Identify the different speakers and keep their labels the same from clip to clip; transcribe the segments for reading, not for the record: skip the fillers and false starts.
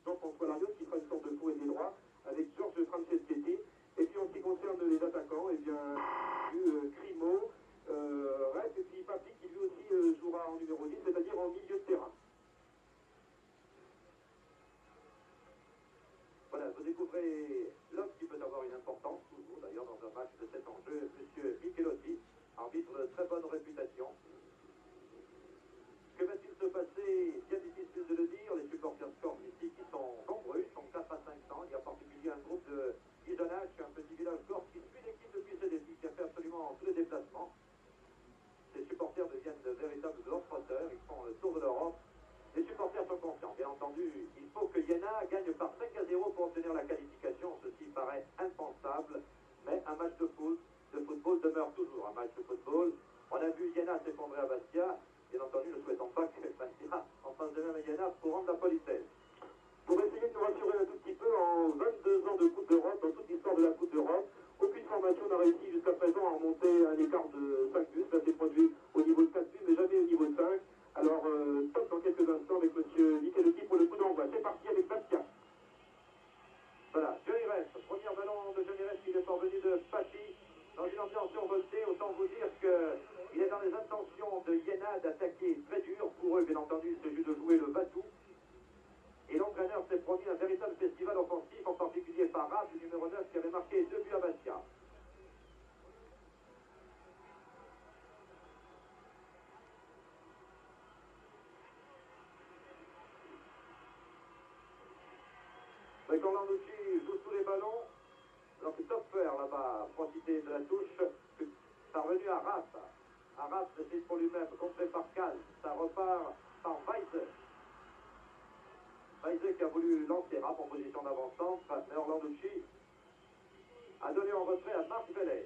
Speaker 1: Jean-François Larios qui fera une sorte de faux et des droits avec Georges Franceschetti. Et puis en ce qui concerne les attaquants, eh bien, Crimo, Rep et puis Papi qui lui aussi jouera en numéro 10, c'est-à-dire en milieu de terrain. Voilà, vous découvrez l'homme qui peut avoir une importance, toujours d'ailleurs dans un match de cet enjeu, M. Michelotti, arbitre de très bonne réputation. Que va-t-il se passer? Bien difficile de le dire, les supporters Scorp ici qui sont nombreux, ils sont 4 à 500, il y a en particulier un groupe de Isonach, un petit village Scorp qui suit l'équipe depuis ses débuts, qui a fait absolument tous les déplacements. Les supporters deviennent de véritables globetrotters, ils font le tour de l'Europe. Les supporters sont confiants, bien entendu, il faut que Jena gagne par 5 à 0 pour obtenir la qualification, ceci paraît impensable, mais un match de football demeure toujours un match de football. On a vu Jena s'effondrer à Bastia, bien entendu, ne souhaitons pas que Bastia en fasse de même à Jena pour rendre la politesse. Pour essayer de nous rassurer un tout petit peu, en 22 ans de Coupe d'Europe, dans toute l'histoire de la Coupe d'Europe, aucune formation n'a réussi jusqu'à présent à remonter un écart de 5 buts. Ça s'est produit au niveau de 4 buts, mais jamais au niveau de 5. Alors, top dans quelques instants avec M. Michelotti pour le coup d'envoi. C'est parti avec Bastia. Voilà, Johnny Rest, premier ballon de Johnny Rest qui est parvenu de Papi. Dans une ambiance survoltée, autant vous dire qu'il est dans les intentions de Jena d'attaquer très dur. Pour eux, bien entendu, il s'agit de jouer le batou. Et l'entraîneur s'est promis un véritable festival offensif, en particulier par Rapp, le numéro 9, qui avait marqué 2 buts à Bastia. Mais quand Landucci joue tous les ballons, alors que Topfer là-bas a profité de la touche, parvenu à Rapp. À Rapp, c'est pour lui-même, contré par Cal. Ça repart par Weiser. Weiser qui a voulu lancer Rapp en position d'avant-centre, mais Orlanducci a donné en retrait à Marc Veller.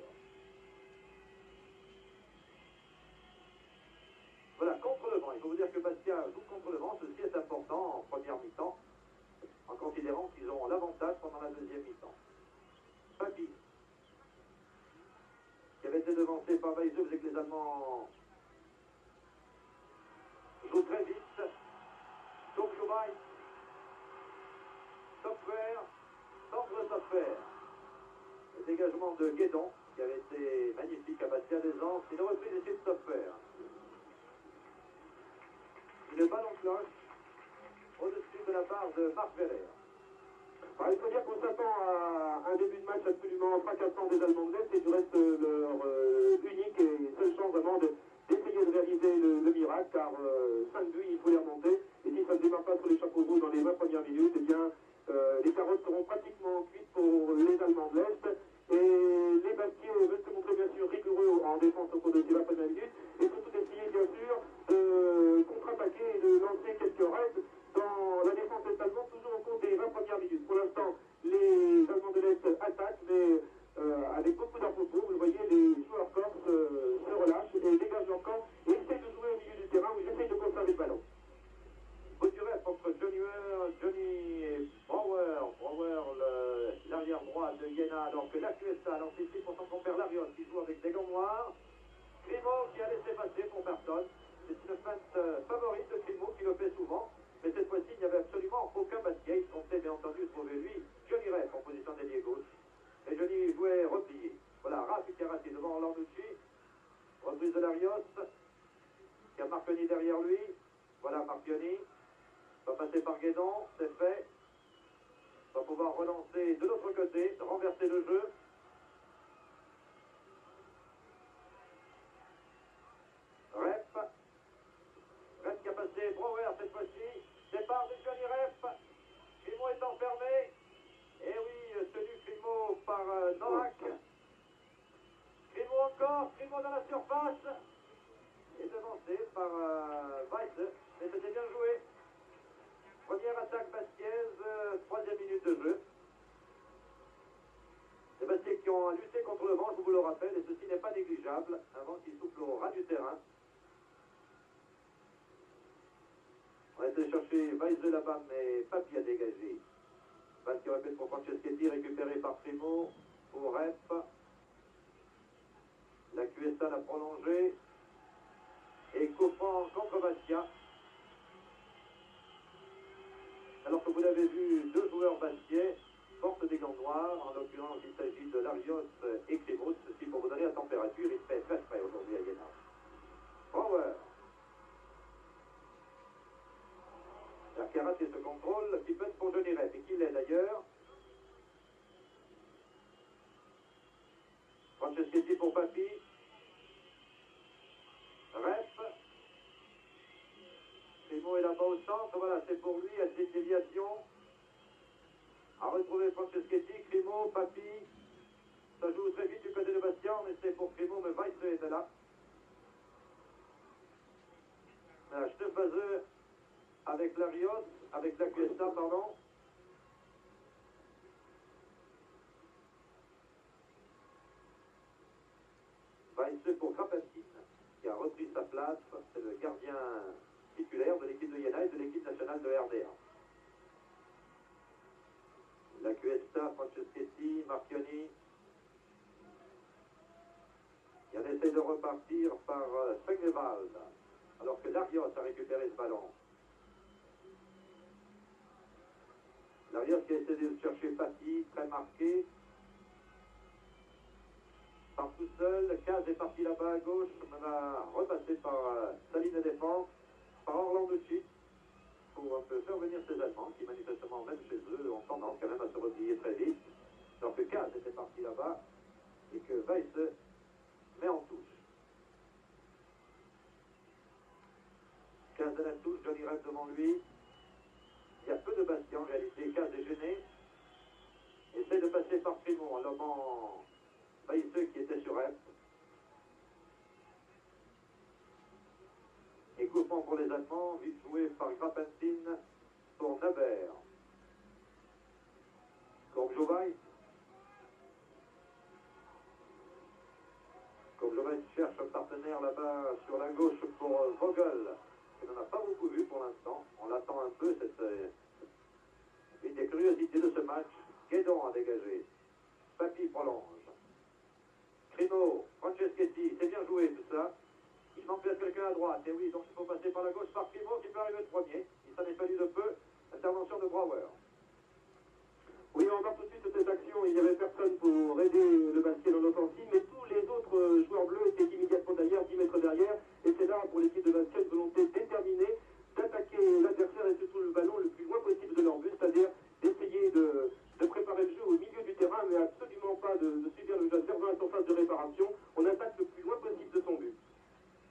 Speaker 1: Voilà, contre le vent. Il faut vous dire que Bastia joue contre le vent. Ceci est important en première mi-temps, en considérant qu'ils ont l'avantage pendant la deuxième mi-temps. Papi, qui avait été devancé par Weiser, vous savez que les Allemands jouent très vite. Topfer, Topfer. Le dégagement de Guédon, qui avait été magnifique à Bastia des Anses. Une reprise ici de Topfer. Une balle en cloche au-dessus de la barre de Marc Veller. Alors, il faut dire qu'on s'attend à un début de match absolument fracassant des Allemands de l'Est. C'est du reste leur unique et seule chance vraiment d'essayer de réaliser le miracle, car 5 buts, il faut les remonter. Et si ça ne démarre pas sur les chapeaux rouges dans les 20 premières minutes, eh bien, les carottes seront pratiquement cuites pour les Allemands de l'Est. Et les Bastiais veulent se montrer bien sûr rigoureux en défense au cours de ces 20 premières minutes. Et surtout essayer bien sûr de contre-attaquer et de lancer quelques raids dans la défense est allemande, toujours au cours des 20 premières minutes. Pour l'instant, les Allemands de l'Est attaquent, mais avec beaucoup d'à-propos. Vous le voyez, les joueurs corses se relâchent et dégagent leur camp et essayent de jouer au milieu du terrain où ils essayent de conserver le ballon. Bauduret entre Johnny et Brouwer, l'arrière droit de Jena, alors que la QSA anticipe pour son compère Larios qui joue avec des gants noirs. Crimo qui a laissé passer pour personne. C'est une feinte favorite de Crimo qui le fait souvent. Mais cette fois-ci, il n'y avait absolument aucun Bastia. Il comptait bien entendu trouver lui, Johnny Rep en position d'ailier gauche. Et Johnny jouait replié. Voilà, Rapp qui a raté devant Orlanducci. Reprise de Larios, qui a Marconi derrière lui. Voilà Marconi. Va passer par Guédon, c'est fait. Va pouvoir relancer de l'autre côté, renverser le jeu. Rep qui a passé Brouwer cette fois-ci. Départ de Johnny Rep. Crimo est enfermé. Et oui, tenu Crimo par Noack. Crimo encore, Crimo dans la surface. Et devancé par Weiss. Mais c'était bien joué. Première attaque bastiaise, 3e minute de jeu. Les Bastiais qui ont lutté contre le vent, je vous le rappelle, et ceci n'est pas négligeable. Un vent qui souffle au ras du terrain. On a été chercher Weiss là-bas, mais Papi a dégagé. Balle qui répète pour Franceschetti, récupéré par Crimo, pour Rep. La QSA l'a prolongé. Et coup franc contre Bastia. Alors que vous l'avez vu, deux joueurs baskiers portent des gants noirs. En l'occurrence, il s'agit de Larios et Crémos. Ceci pour vous donner la température. Il fait très frais aujourd'hui à Iéna. Power. Qui a raté ce contrôle, qui peut être pour Johnny Rep, et qui l'est d'ailleurs. Franceschetti pour Papi. Rep. Primo est là-bas au centre, voilà, c'est pour lui, à cette déviation. À retrouver Franceschetti, Crimo, Papi. Ça joue très vite du côté de Bastien, mais c'est pour Crimo, mais Weiss est là. Stefazeux avec Larios, avec la Cuesta, pardon. Weiss pour Krapatine, qui a repris sa place. C'est le gardien titulaire de l'équipe de Iéna et de l'équipe nationale de RDA. La Cuesta, Franceschetti, Marchioni. Il en essaie de repartir par Spengevald, alors que Larios a récupéré ce ballon. Larios qui a essayé de chercher Papi, très marqué. Part tout seul, Caz est parti là-bas à gauche, on a repassé par Saline Défense, par Orlanducci, pour un peu faire venir ces Allemands qui manifestement, même chez eux, ont tendance quand même à se replier très vite. Alors que Caz était parti là-bas et que Weiss met en touche. Caz à la touche, Johnny Rep devant lui. Il y a peu de Bastien en réalité, Caz est gêné. Essaie de passer par Primo en lobant Weiss qui était sur Rep. Et coup franc pour les Allemands, vite joué par Krapatine pour Naber. Korjovaï. Korjovaï cherche un partenaire là-bas sur la gauche pour Vogel, qui n'en a pas beaucoup vu pour l'instant. On l'attend un peu, c'est une des curiosités de ce match. Guédon a dégagé. Papi prolonge. Crimo, Franceschetti, c'est bien joué tout ça. Il manque peut-être quelqu'un à droite. Et oui, donc il faut passer par la gauche par Crimo qui peut arriver le premier. Il s'en est fallu de peu. Intervention de Brouwer. Oui, on voit tout de suite cette action. Il n'y avait personne pour aider le basket dans l'offensive, mais tous les autres joueurs bleus étaient immédiatement derrière, 10 mètres derrière. Et c'est là pour l'équipe de basket une volonté déterminée d'attaquer l'adversaire et surtout le ballon le plus loin possible de leur but, c'est-à-dire d'essayer de préparer le jeu au milieu du terrain, mais absolument pas de subir le jeu dans la surface de réparation. On attaque le plus loin possible de son but.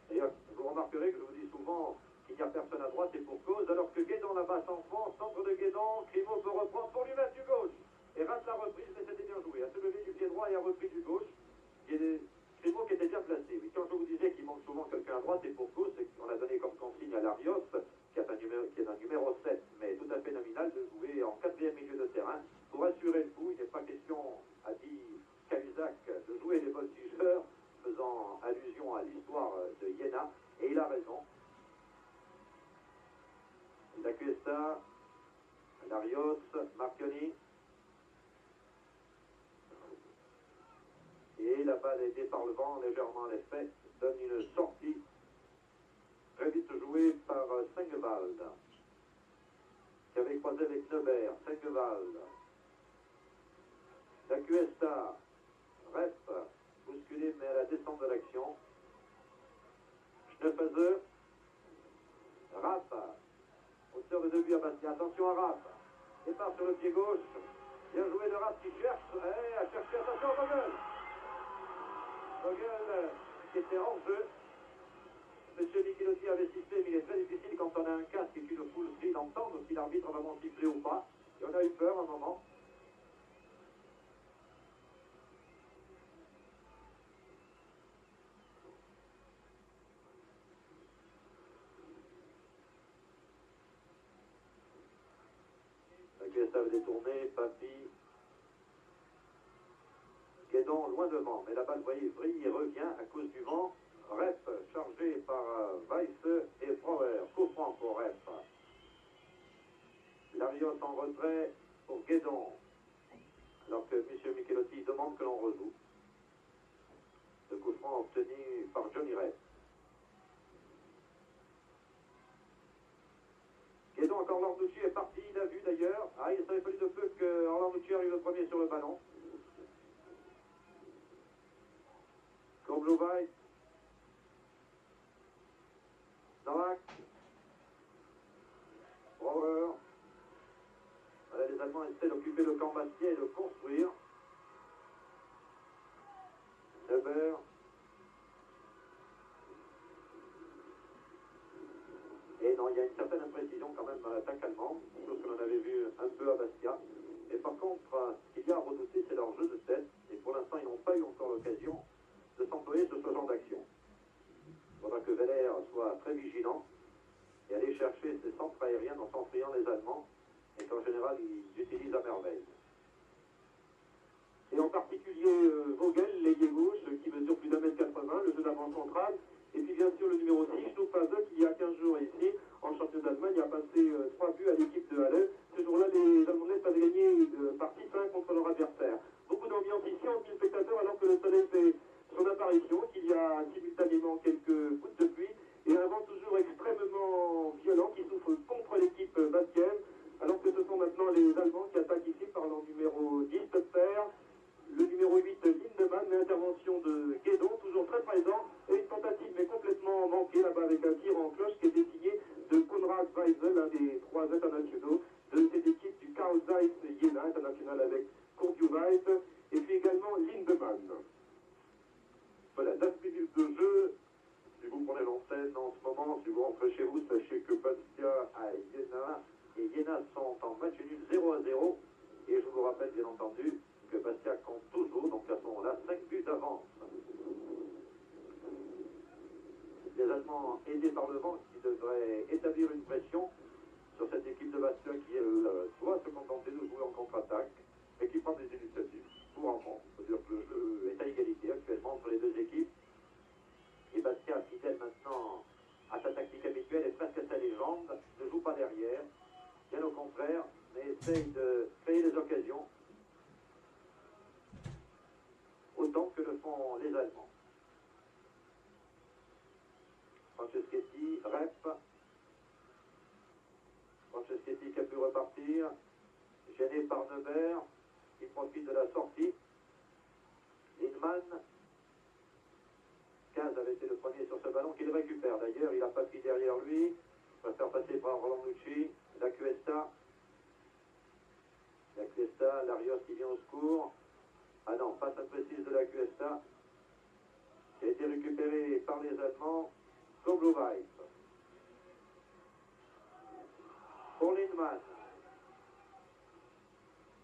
Speaker 1: D'ailleurs, vous remarquerez que je vous dis souvent qu'il n'y a personne à droite et pour cause, alors que Guédon là-bas s'enfonce, centre de Guédon, Crimo peut reprendre pour lui mettre du gauche. Et rate la reprise, mais c'était bien joué. A se lever du pied droit et a repris du gauche. Crimo qui était bien placé. Oui, quand je vous disais qu'il manque souvent quelqu'un à droite et pour cause, c'est qu'on a donné comme consigne à Larios, qui est un numéro 7, mais tout à fait nominal, de jouer en quatrième milieu de terrain pour assurer le coup. Il n'est pas question, a dit Cahuzac, de jouer les voltigeurs, faisant allusion à l'histoire de Iéna, et il a raison. La Cuesta, Larios, Marchioni. Et la balle aidée par le vent, légèrement à l'effet, donne une sortie très vite jouée par Spengevald, qui avait croisé avec Neubert. Spengevald, la Cuesta, Rep, bousculé mais à la descente de l'action. Stefazeux, Rapp, hauteur de 2 buts à Bastien. Attention à Rapp, départ sur le pied gauche. Bien joué de Rapp qui cherche, à chercher, attention à Vogel. Vogel qui était hors jeu. Monsieur Michelotti avait sifflé, mais il est très difficile quand on a un casque et qu'une foule crie d'entendre si l'arbitre va vraiment siffler ou pas. Et on a eu peur un moment. La Gustave détourné, Papi. Guédon loin devant, mais la balle, vous voyez, brille et revient à cause du vent. Rep chargé par Weiss et Brouwer. Coup franc pour Rep. Larios en retrait pour Guédon. Alors que M. Michelotti demande que l'on rejoue. Le coup franc obtenu par Johnny Rep. Guédon encore Orlanducci est parti, il a vu d'ailleurs.
Speaker 2: Roland Mucci arrive le premier sur le ballon. Korblovaï. Novak. Brouwer. Voilà, les Allemands essaient d'occuper le camp Bastia et de construire. Neuber. Et non, il y a une certaine imprécision quand même dans l'attaque allemande, chose que l'on avait vu un peu à Bastia. Et par contre, ce qu'il y a à redouter, c'est leur jeu de tête. Et pour l'instant, ils n'ont pas eu encore l'occasion de s'employer sur ce genre d'action. Il faudra que Veller soit très vigilant et aller chercher ses centres aériens en s'enfriant les Allemands, et qu'en général, ils utilisent à merveille.
Speaker 1: Et en particulier Vogel, l'ailier gauche, qui mesure plus d'1m80, le jeu d'avant central. Et puis bien sûr le numéro 6, Stuffaser, qui il y a 15 jours ici, en championnat d'Allemagne, a passé 3 buts à l'équipe de Halle. Ce jour-là, les Allemands avaient gagné par 6-1 contre leur adversaire. Beaucoup d'ambiance ici, en 1000 spectateurs, alors que le soleil fait son apparition, qu'il y a simultanément quelques gouttes de pluie, et un vent toujours extrêmement violent qui souffle contre l'équipe baskienne, alors que ce sont maintenant les Allemands qui attaquent ici par leur numéro 10, Topfer. Le numéro 8, Lindemann, l'intervention de Guédon, toujours très présent, et une tentative mais complètement manquée là-bas avec un tir en cloche qui était signé de Konrad Weisel, l'un des 3 internationaux de cette équipe du Carl Zeiss Jena, international avec Kourdiouvaït, et puis également Lindemann.
Speaker 2: Voilà, 9 minutes de jeu. Si vous prenez l'antenne en ce moment, si vous rentrez chez vous, sachez que Bastia à Jena et Jena sont en match nul 0-0. Et je vous rappelle bien entendu que Bastia compte toujours, donc à ce moment-là, 5 buts d'avance. Les Allemands aidés par le vent qui devraient établir une pression sur cette équipe de Bastia qui, elle, doit se contenter de jouer en contre-attaque et qui prend des initiatives pour en prendre. C'est-à-dire que le jeu est à égalité actuellement entre les deux équipes. Et Bastia, fidèle maintenant à sa tactique habituelle et presque à sa légende, ne joue pas derrière, bien au contraire, mais essaye de créer des occasions autant que le font les Allemands. Franceschetti, Rep. Franceschetti qui a pu repartir, gêné par Neuber, qui profite de la sortie. Lindman. 15 avait été le premier sur ce ballon qu'il récupère. D'ailleurs, il n'a pas pris derrière lui. Il va faire passer par Roland Mucci. La Cuesta. La Cuesta, Larios qui vient au secours. Ah non, passe imprécise de la Cuesta. Qui a été récupéré par les Allemands. Korblovaï. Pour Lindman.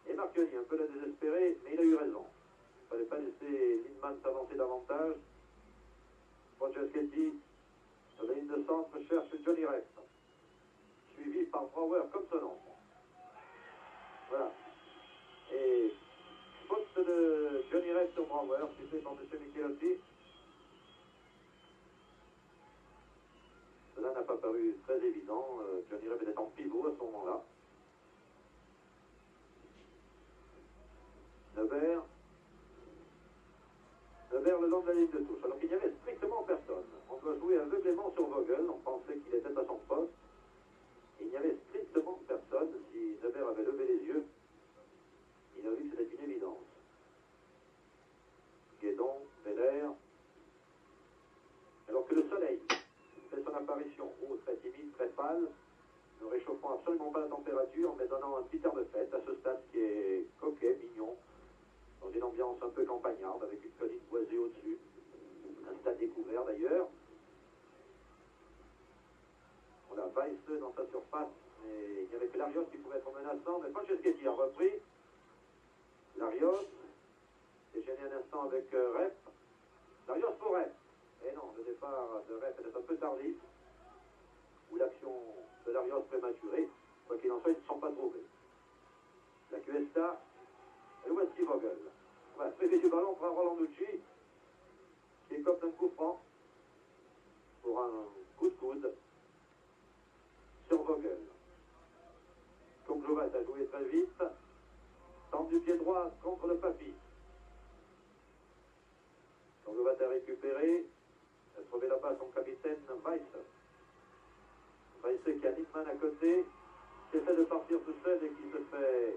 Speaker 2: Et Marchioni, un peu la désespéré, mais il a eu raison. Il ne fallait pas laisser Lindman s'avancer davantage. Franceschetti, la ligne de centre, cherche Johnny Rep, suivi par Brouwer comme son nom. Voilà. Et faute de Johnny Rep sur Brouwer, suivi par M. Michelotti. Cela n'a pas paru très évident. Johnny Rep était en pivot à ce moment-là. Neuber le long de la ligne de touche. Alors qu'il n'y avait strictement personne. On doit jouer aveuglément sur Vogel. On pensait qu'il était à son poste. Il n'y avait strictement personne. Si Neuber avait levé les yeux, il a vu que c'était une évidence. Guédon, Veller. Alors que le soleil fait son apparition, très timide, très pâle, ne réchauffant absolument pas la température, mais donnant un petit air de fête à ce stade qui est coquet, mignon, dans une ambiance un peu campagnarde, avec une colline boisée au-dessus. Un stade découvert d'ailleurs. On a Weiss dans sa surface, mais il n'y avait que Larios qui pouvait être menaçant, mais Franceschetti a repris. Larios est gêné un instant avec Rep. Larios pour Rep. Et non, le départ de Rep était un peu tardif, ou l'action de Larios prématurée. Quoi qu'il en soit, ils ne sont pas trouvés. La Cuesta. Et voici Vogel. Voilà, privé du ballon pour Roland Mucci, qui écope un coup franc pour un coup de coude sur Vogel. Korblovaït a joué très vite. Tente du pied droit contre le papy. Korblovaït a récupéré. A trouvé là-bas son capitaine Weiss. Weiss qui a Lindman à côté, qui essaie de partir tout seul et qui se fait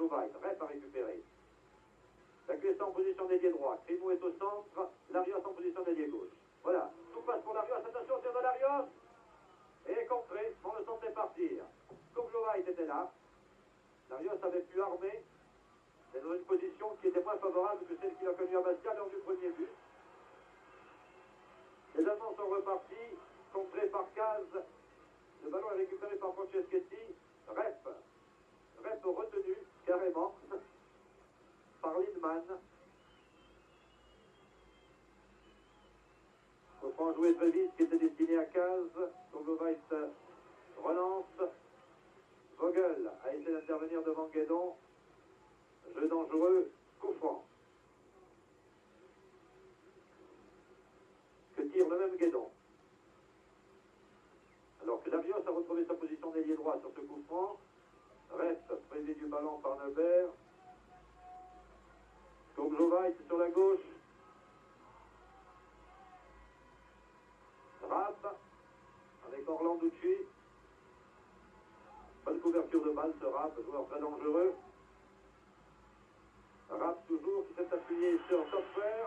Speaker 2: Kobjovait. Rep a récupéré. La QSA en position d'ailier droit. Crimo est au centre. Larios en position d'ailier gauche. Voilà. Tout passe pour Larios. Attention au tir de Larios. Et contré. On le sentait partir. Kobjovait était là. Larios avait pu armer. Mais dans une position qui était moins favorable que celle qu'il a connue à Bastia lors du premier but. Les Allemands sont repartis. Contré par Kaz. Le ballon est récupéré par Franceschetti. Rep retenu carrément par Lindman. Kofran joué très vite, qui était destiné à Kaz. Kobjovait relance. Vogel a essayé d'intervenir devant Guédon. Jeu dangereux, Kofran. Que tire le même Guédon. Alors que Larios a retrouvé sa position d'ailier droit sur ce coup franc. Reste prévu du ballon par Neubert. Kobjovait sur la gauche. Rapp avec Orlanducci. Bonne couverture de balle ce Rapp, joueur très dangereux. Rapp toujours qui s'est appuyé sur Topfer.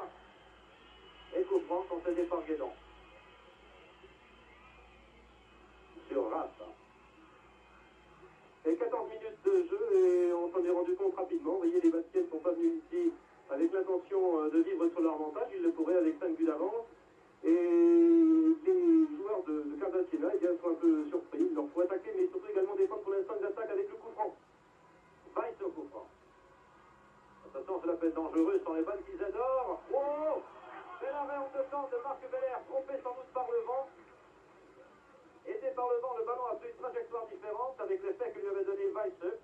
Speaker 2: Et coup franc concédé par Guédon. Sur Rapp.
Speaker 1: Et 14 minutes de jeu et on s'en est rendu compte rapidement. Vous voyez, les Baskiens ne sont pas venus ici avec l'intention de vivre sur leur avantage. Ils le pourraient avec 5 buts d'avance. Et les joueurs de Cartagena sont un peu surpris. Il leur faut attaquer, mais surtout également défendre pour l'instant ils attaquent avec le coup franc.
Speaker 2: Weiss au coup franc. Attention, cela peut être dangereux sans les balles qu'ils adorent. Oh! C'est l'arrêt en deux temps de Marc Belair, trompé sans doute par le vent. Aidé par le vent, le ballon a pris une trajectoire différente avec l'effet que lui avait donné Weiss.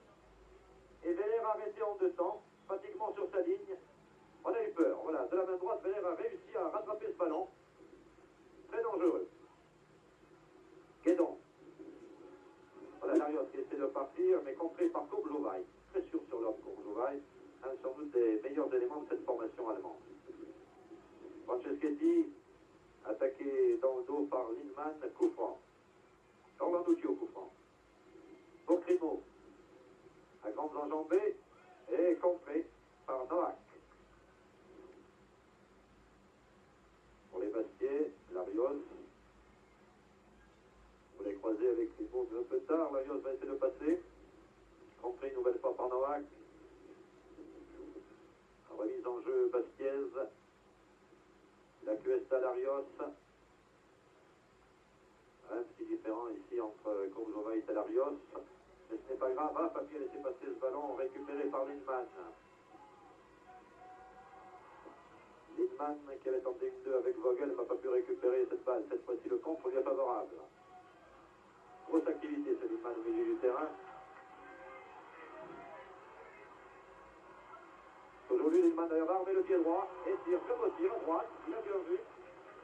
Speaker 2: Et Belair a arrêté en deux temps, pratiquement sur sa ligne. On a eu peur. Voilà, de la main droite, Belair a réussi à rattraper ce ballon. Très dangereux. Guédon. Voilà, Larios qui essaie de partir, mais contré par Kobjovait. Très sûr sur l'homme, Kobjovait. Un sans doute des meilleurs éléments de cette formation allemande. Franceschetti, attaqué dans le dos par Lindman, coup franc. Orlanducci au coup franc. Pour Crimo, à grandes enjambées, et contré par Noack. Pour les Bastiais, Larios. Vous les croisez avec Crimo un peu tard. Larios va essayer de passer. Contré une nouvelle fois par Noack. Remise en jeu bastiaise. La QSA Larios. Un petit différent ici entre Kobjovait et Larios. Mais ce n'est pas grave. Ah, Papier a laissé passer ce ballon récupéré par Lindman. Lindman qui avait tenté une 2 avec Vogel n'a pas pu récupérer cette balle. Cette fois-ci le contre lui est favorable. Grosse activité ce Lindman au milieu du terrain. Aujourd'hui Lindman d'ailleurs va armer le pied droit et tire comme au tir à droite. Il a bien vu.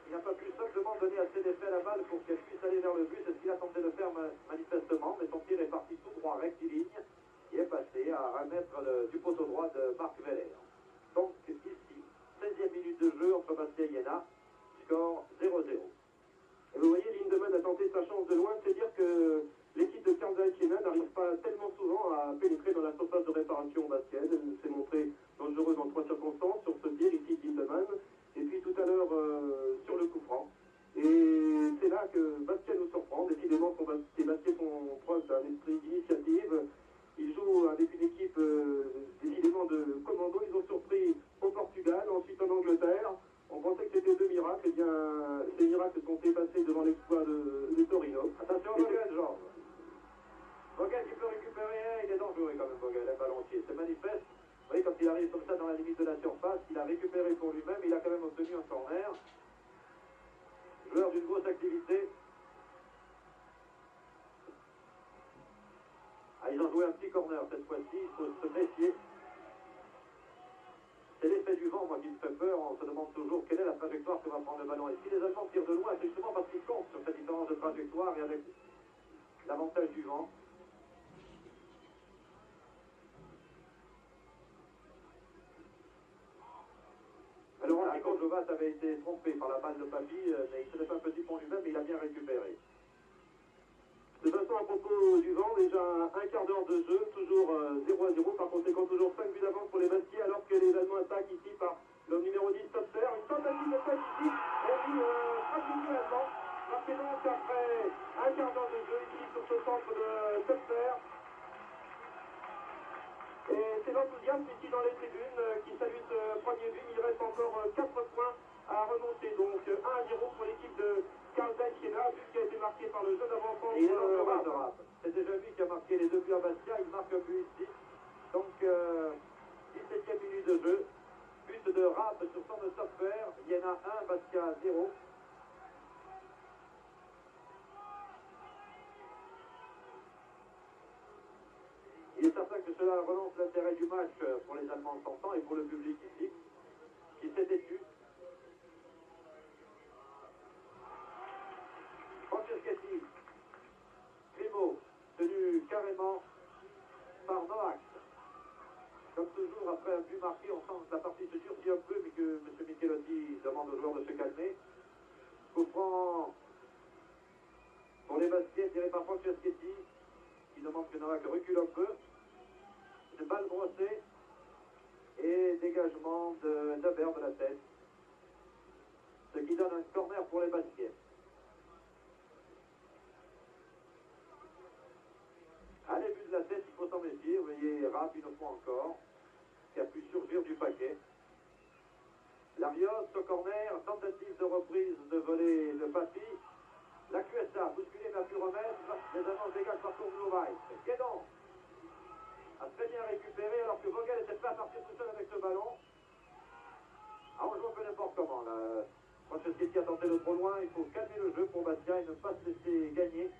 Speaker 2: Il n'a pas pu simplement donner assez d'effet à la balle pour qu'elle puisse aller vers le but. C'est ce qu'il a tenté de faire manifestement. Mais son tir est parti tout droit, rectiligne. Il est passé à 1 mètre du poteau droit de Marc Veller. Donc ici, 16e minute de jeu entre Bastia et Jena. Score 0-0.
Speaker 1: Et vous voyez, Lindemann a tenté sa chance de loin. C'est-à-dire que l'équipe de Cartagena n'arrive pas tellement souvent à pénétrer dans la surface de réparation bastienne. Elle s'est montrée dangereuse dans 3 circonstances. Sur ce tir ici, Lindemann. Et puis tout à l'heure sur le coup franc. Et c'est là que Bastia nous surprend. Décidément, les Bastiais font preuve d'un esprit d'initiative. Ils jouent avec une équipe décidément de commando. Ils ont surpris au Portugal, ensuite en Angleterre. On pensait que c'était 2 miracles. Eh bien, ces miracles sont effacés devant l'exploit de Torino.
Speaker 2: Attention, Vogel, Georges. Vogel qui peut récupérer. Il est dangereux quand même, Vogel, un ballontier. C'est manifeste. Vous voyez, quand il arrive comme ça dans la limite de la surface, il a récupéré pour lui-même. Il a quand même obtenu un corner. Joueur d'une grosse activité. Ah, ils ont joué un petit corner cette fois-ci. Il faut se méfier. C'est l'effet du vent, moi, qui me fait peur. On se demande toujours quelle est la trajectoire que va prendre le ballon. Et si les Allemands tirent de loin, c'est justement parce qu'ils comptent sur cette différence de trajectoire et avec l'avantage du vent. Alors, Kobjovait avait été trompé par la balle de Papy, mais il se fait un petit pont lui-même, mais il a bien récupéré.
Speaker 1: De toute façon, à propos du vent, déjà un quart d'heure de jeu, toujours 0-0, par conséquent toujours 5 buts d'avance pour les Bastiais, alors que les Allemands attaquent ici par le numéro 10, Topfer. Une tentative de tête ici, et puis frappe du but allemand. Marqué donc après un quart d'heure de jeu ici sur ce centre de Topfer. Et c'est l'enthousiasme ici dans les tribunes qui salue ce premier but. Il reste encore 4 points à remonter. Donc 1-0 pour l'équipe de Karl Deichena, but qui a été marqué par le jeu d'avant-centre.
Speaker 2: Et il est dans le match de Rapp. C'est déjà lui qui a marqué les 2 buts à Bastia. Il marque un but ici. Donc 17e minute de jeu. But de Rapp sur son de Topfer. Jena 1, Bastia 0. Il est certain que cela relance l'intérêt du match pour les Allemands sortants et pour le public ici, qui s'est têtu. Franceschetti, Primo, tenu carrément par Noack. Comme toujours, après un but marqué, on sent que la partie se durcit un peu, mais que M. Michelotti demande aux joueurs de se calmer. Coup franc pour les baskets tiré par Franceschetti, qui demande que Noack recule un peu. Une balle brossée et dégagement de Naber de la tête, ce qui donne un corner pour les baskets. À l'ébut de la tête, il faut s'en méfier. Vous voyez Rapp une fois encore, qui a pu surgir du paquet. Larios au corner, tentative de reprise de voler de Papi. La QSA, bousculée, n'a pu remettre. Les Allemands dégagent par Tourneau-Weiss. Guédon a très bien récupéré alors que Vogel était prêt à partir tout seul avec ce ballon. Ah, on joue un peu n'importe comment là. Franceschetti a tenté de trop loin. Il faut calmer le jeu pour Bastia et ne pas se laisser gagner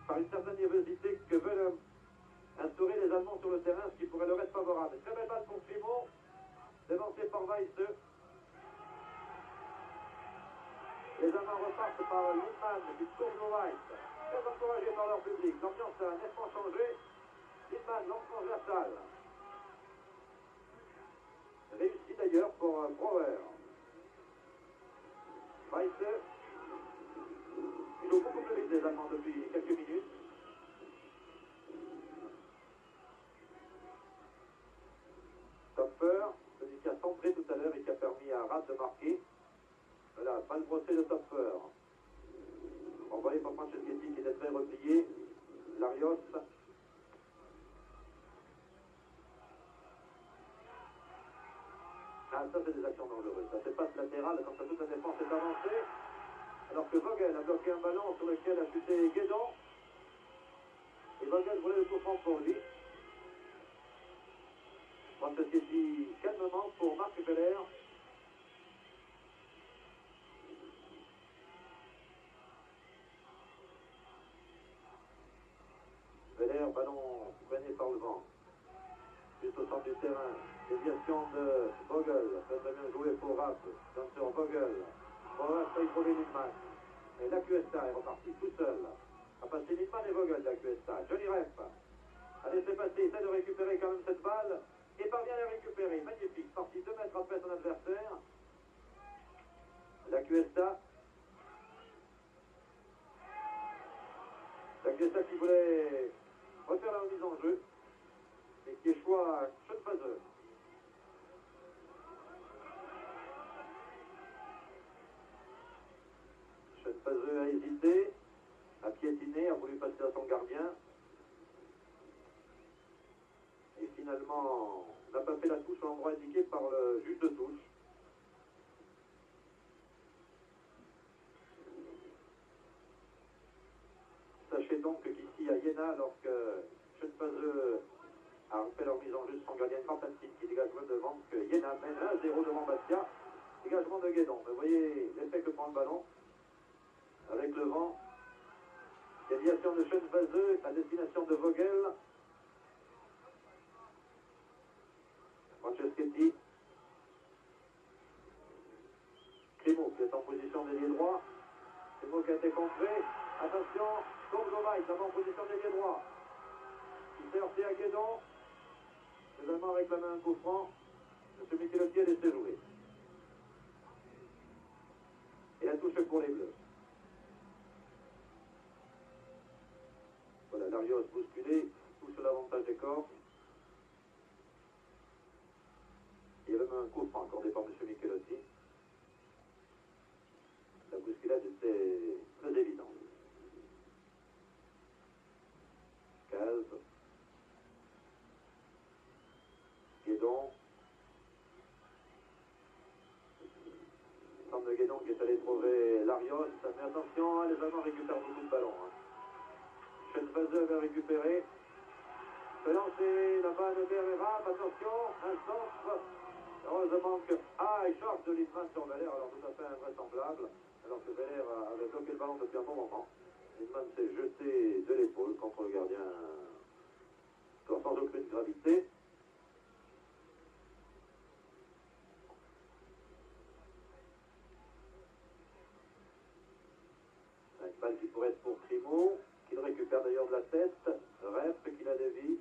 Speaker 2: par une certaine nervosité que veulent instaurer les Allemands sur le terrain, ce qui pourrait leur être favorable. Très belle balle pour Primo, dévancé par Weiss. Les Allemands repartent par Lindman qui tourne au Weiss. Très encouragés par leur public. L'ambiance a nettement changé. Lindman lance transversal. Réussi d'ailleurs pour Brouwer. Weiss. Ils jouent beaucoup plus vite les Allemands depuis quelques minutes. Topfer, celui qui a centré tout à l'heure et qui a permis à Rapp de marquer. Voilà, balle brossée de Topfer. Envoyé par Franceschetti qui était très replié. Larios. Ah, ça c'est des actions dangereuses. Ça c'est passe latérale quand toute la défense est avancée. Alors que Vogel a bloqué un ballon sur lequel a chuté Guédon. Et Vogel voulait le coup franc pour lui. Franceschetti calmement pour Marc Feller. Feller, ballon freiné par le vent. Juste au centre du terrain. Déviation de Vogel. Très bien joué pour Rapp. Sur Vogel. Vogel failli trouver Lindman. Et la QSA est reparti tout seul. A passé Lindman et Vogel, la QSA. Johnny Rep a laissé passer, essaie de récupérer quand même cette balle. Et parvient à la récupérer. Magnifique. Parti 2 mètres après son adversaire. La QSA. La QSA qui voulait refaire la remise en jeu. Et qui échoue Schoenfaseur. Schoenfaseur a hésité, a piétiné, a voulu passer à son gardien. Et finalement, n'a pas fait la touche à l'endroit indiqué par le juge de touche. Sachez donc qu'ici à Jena, alors que Schoenfaseur a fait leur mise en jeu de son gardien Krapantin qui dégage même devant, que Jena mène 1-0 devant Bastia. Dégagement de Guédon. Mais vous voyez l'effet que prend le ballon avec le vent. Déviation de Schoenfaseur à destination de Vogel. Franceschetti. Primo qui est en position d'ailier droit. Primo qui a été contré. Attention, Tourneau-Weiss d'abord en position d'ailier droit. Il s'est heurté à Guédon. Les Allemands réclament un coup franc. M. Michelotti a laissé jouer. Et la touche pour les Bleus. se bousculer, tout sur l'avantage des corps. Il y avait même un coup franc accordé par M. Michelotti. La bousculade était très évidente. Caz. Guédon. Sam de Guédon qui est allé trouver Larios. Mais attention, les Allemands récupèrent beaucoup de ballons. Schönwalder avait récupéré. Fait lancer la balle de Herrera. Attention, un centre. Heureusement que... Ah, il charge de Littmann sur Veller, alors tout à fait invraisemblable. Alors que Veller avait bloqué le ballon depuis un bon moment. Littmann s'est jeté de l'épaule contre le gardien sans aucune gravité. Une balle qui pourrait être pour Primo, qu'il récupère d'ailleurs de la tête. Rep qui la dévie.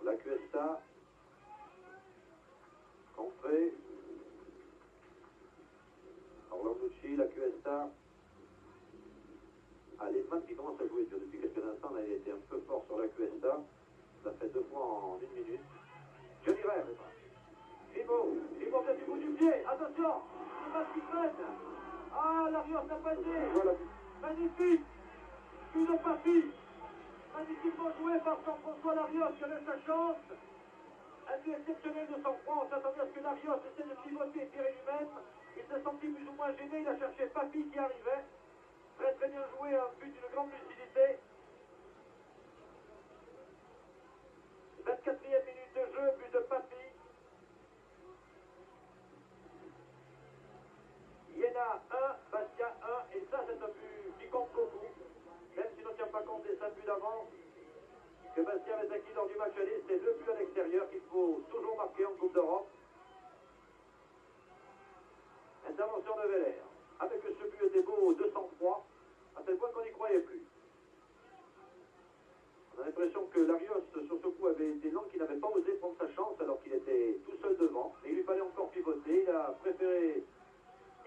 Speaker 2: La Cuesta. Contré. Orlanducci, la Cuesta. Ah, Littmann qui commence à jouer depuis quelques instants. Là, il a été un peu fort sur la Cuesta. Ça fait 2 fois en 1 minute. Johnny Rep. Primo vient du bout du pied. Attention, le match qui traîne. Ah, Larios n'a pas été.
Speaker 1: Voilà.
Speaker 2: Magnifique. Coup de Papi. Magnifiquement joué par Jean-François Larios qui avait sa chance. Un but exceptionnel de sang-froid. On s'attendait à ce que Larios essaie de pivoter et tirer lui-même. Il s'est senti plus ou moins gêné. Il a cherché Papi qui arrivait. Très très bien joué. Un but d'une grande lucidité. 24e minute de jeu. But de Papi. Iéna 1, Bastia 1. Et ça, c'est un but qui compte beaucoup. Même si on ne tient pas compte des 5 buts d'avance que Bastia avait acquis lors du match aller, c'est 2 buts à l'extérieur qu'il faut toujours marquer en Coupe d'Europe. Intervention de Veller. Avec ce but était beau 203, à tel point qu'on n'y croyait plus. On a l'impression que Larios, sur ce coup, avait été lent, qu'il n'avait pas osé prendre sa chance alors qu'il était tout seul devant. Mais il lui fallait encore pivoter, il a préféré,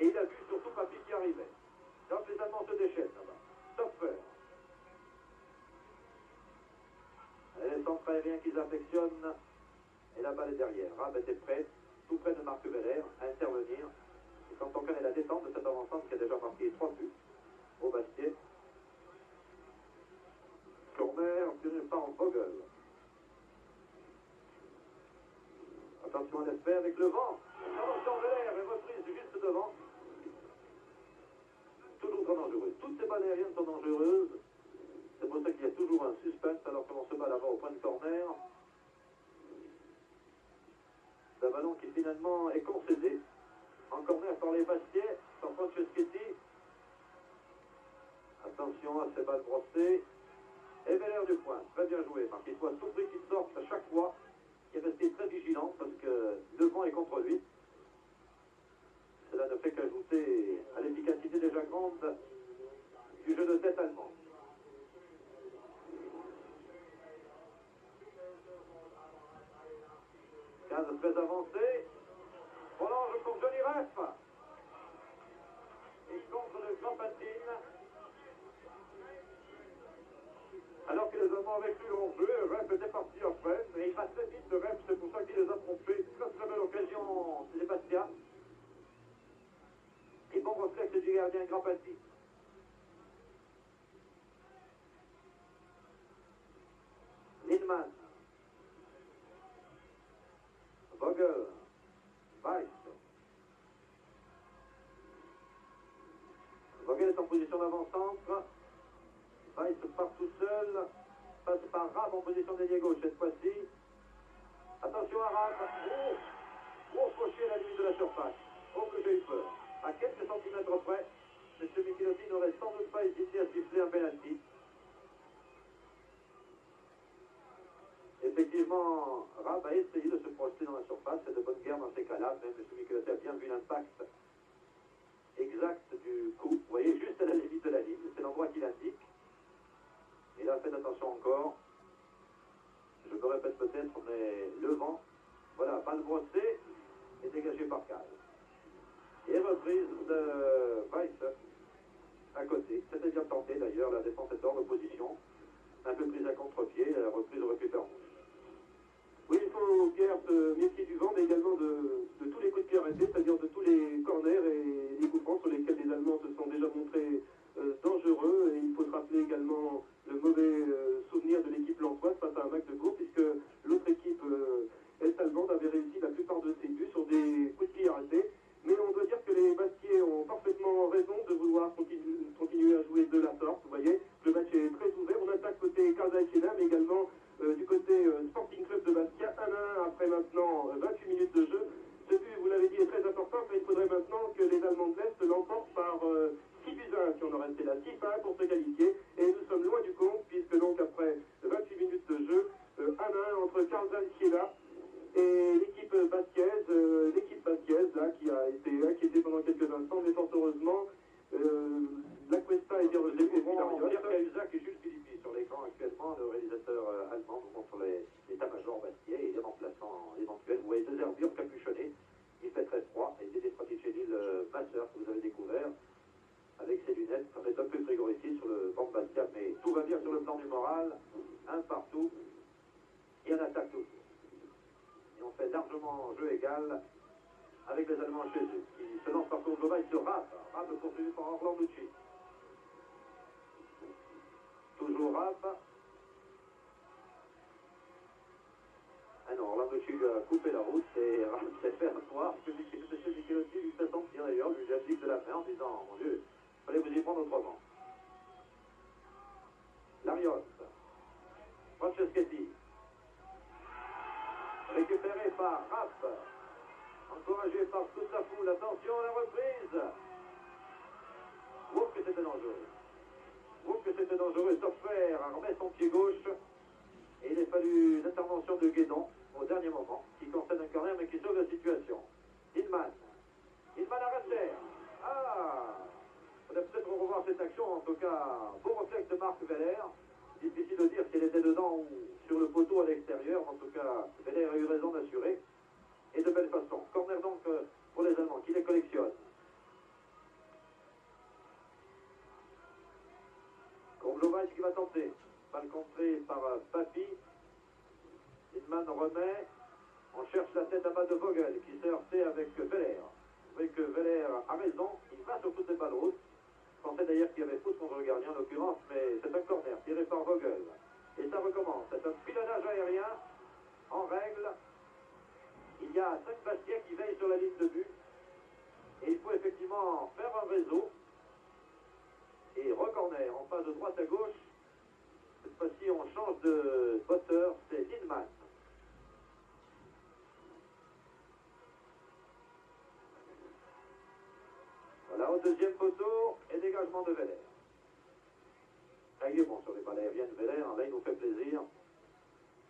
Speaker 2: et il a vu surtout Papi qui arrivait. Donc les Allemands se déchaînent là-bas. Stopper. Les centres aériens qu'ils affectionnent, et la balle est derrière. Rab était prêt, tout près de Marc Veller, à intervenir. Et quand on connaît la détente de cet avant-centre qui a déjà marqué 3 buts au Bastier, corner tiré par Vogel. Attention à l'effet avec le vent. Intervention Veller est reprise juste devant. Toujours très dangereuse. Toutes ces balles aériennes sont dangereuses. C'est pour ça qu'il y a toujours un suspense alors qu'on se bat là-bas au point de corner. C'est un ballon qui finalement est concédé. En corner par les Bastiais, par Franceschetti. Attention à ces balles brossées. Et Veller du point. Très bien joué. Marc, il faut à tout prix qu'il sorte à chaque fois. Il est resté très vigilant parce que le vent est contre lui. Cela ne fait qu'ajouter à l'efficacité déjà grande du jeu de tête allemand. Caz très avancé. Prolonge pour Johnny Rep. Et contre le Grand Patine. Alors que les Allemands avaient cru en jeu, Rep était parti après, mais il va très vite de Rep, c'est pour ça qu'il les a trompés. Très très belle occasion, Sébastien. Et bon réflexe du gardien Grand Patine. Littmann. Vogel. Weiss. Vogel est en position d'avant-centre. Weiss part tout seul. Passe par Rab en position d'ailier gauche cette fois-ci. Attention à Rab. Oh, fauché à la limite de la surface. Oh, que j'ai eu peur. À quelques centimètres près, M. Michelotti n'aurait sans doute pas hésité à siffler un penalty. Effectivement, Rab a essayé de se projeter dans la surface. C'est de bonne guerre dans ces cas-là. Même M. Michelotti a bien vu l'impact exact du coup. Vous voyez, juste à la limite de la ligne. C'est l'endroit qu'il indique. Et là, faites attention encore. Je me répète peut-être, mais le vent, voilà, balle brossée et dégagée par Caz. Et reprise de Weiss à côté. C'était bien tenté d'ailleurs, la défense est hors de position. un peu prise à contre-pied, la reprise aurait pu faire mouche.
Speaker 1: Oui, il faut, Pierre, se méfier du vent, mais également de tous les coups de pied arrêtés, c'est-à-dire de tous les corners et les coups francs sur lesquels les Allemands se sont déjà montrés dangereux. Et il faut se rappeler également le mauvais souvenir de l'équipe lensoise face à un match de cours, puisque l'autre équipe est-allemande avait réussi la plupart de ses buts sur des coups de pied arrêtés. Mais on doit dire que les Bastiais ont parfaitement raison de vouloir continuer à jouer de la sorte. Vous voyez, le match est très ouvert. On attaque côté Cardaï-Siena, mais également du côté Sporting Club de Bastia, 1-1 après maintenant 28 minutes de jeu. Ce but, vous l'avez dit, est très important, mais il faudrait maintenant que les Allemands de l'Est l'emportent par 6 buts à 1, si on en restait là, 6-1 pour se qualifier. Et nous sommes loin du compte, puisque donc après 28 minutes de jeu, 1-1 entre Cardaï-Siena et l'équipe baskiaise, là, qui a été inquiétée pendant quelques instants, mais fort heureusement, la Cuesta est bien relevée.
Speaker 2: On va dire Cahuzac et Jules Philippi sur l'écran actuellement, le réalisateur allemand nous montre l'état-major Bastiais et les remplaçants éventuels. Vous voyez deux herbures capuchonnés, il fait très froid, et Dédé Fraticelli, le passeur que vous avez découvert, avec ses lunettes, ça fait un peu frigorifié sur le banc de Bastia, mais tout va bien sur le plan du moral, un partout, et on attaque tout. Et on fait largement un jeu égal avec les Allemands chez eux, qui se lancent par contre global, se rate poursuivi par Orlanducci. Toujours Rapp. Ah non, Orlanducci lui a coupé la route et Rapp s'est fait asseoir, que M. Michelotti lui fait sentir d'ailleurs, lui abdique de la main en disant, mon Dieu, il fallait vous y prendre autrement. Larios. Franceschetti. Récupéré par Rapp. Encouragé par toute la foule. Attention à la reprise. Ouf que c'était dangereux. Ouf que c'était dangereux. Toffer remet son pied gauche. Et il a fallu l'intervention de Guédon au dernier moment, qui concède un corner mais qui sauve la situation. Hillman. Hillman à Rasser. Ah, on va peut-être revoir cette action. En tout cas, beau réflexe de Marc Veller. Difficile de dire si elle était dedans ou sur le poteau à l'extérieur. En tout cas, Veller a eu raison d'assurer. Et de belle façon. Corner donc pour les Allemands qui les collectionnent. Konglovac qui va tenter. Balle contrée par Papi. Hillman remet. On cherche la tête à bas de Vogel qui s'est heurté avec Veller. Vous voyez que Veller a raison. Il va sur toutes les balles hautes. Je pensais d'ailleurs qu'il y avait faute contre le gardien en l'occurrence, mais c'est un corner tiré par Vogel. Et ça recommence. C'est un pilonnage aérien en règle. Il y a 5 Bastiens qui veillent sur la ligne de but. Et il faut effectivement faire un réseau. Et recorner, on passe de droite à gauche. Cette fois-ci, on change de botteur, c'est Hillman. Voilà, au deuxième poteau, et dégagement de Veller. Là, il est bon sur les balles aériennes, Veller. Là, il nous fait plaisir.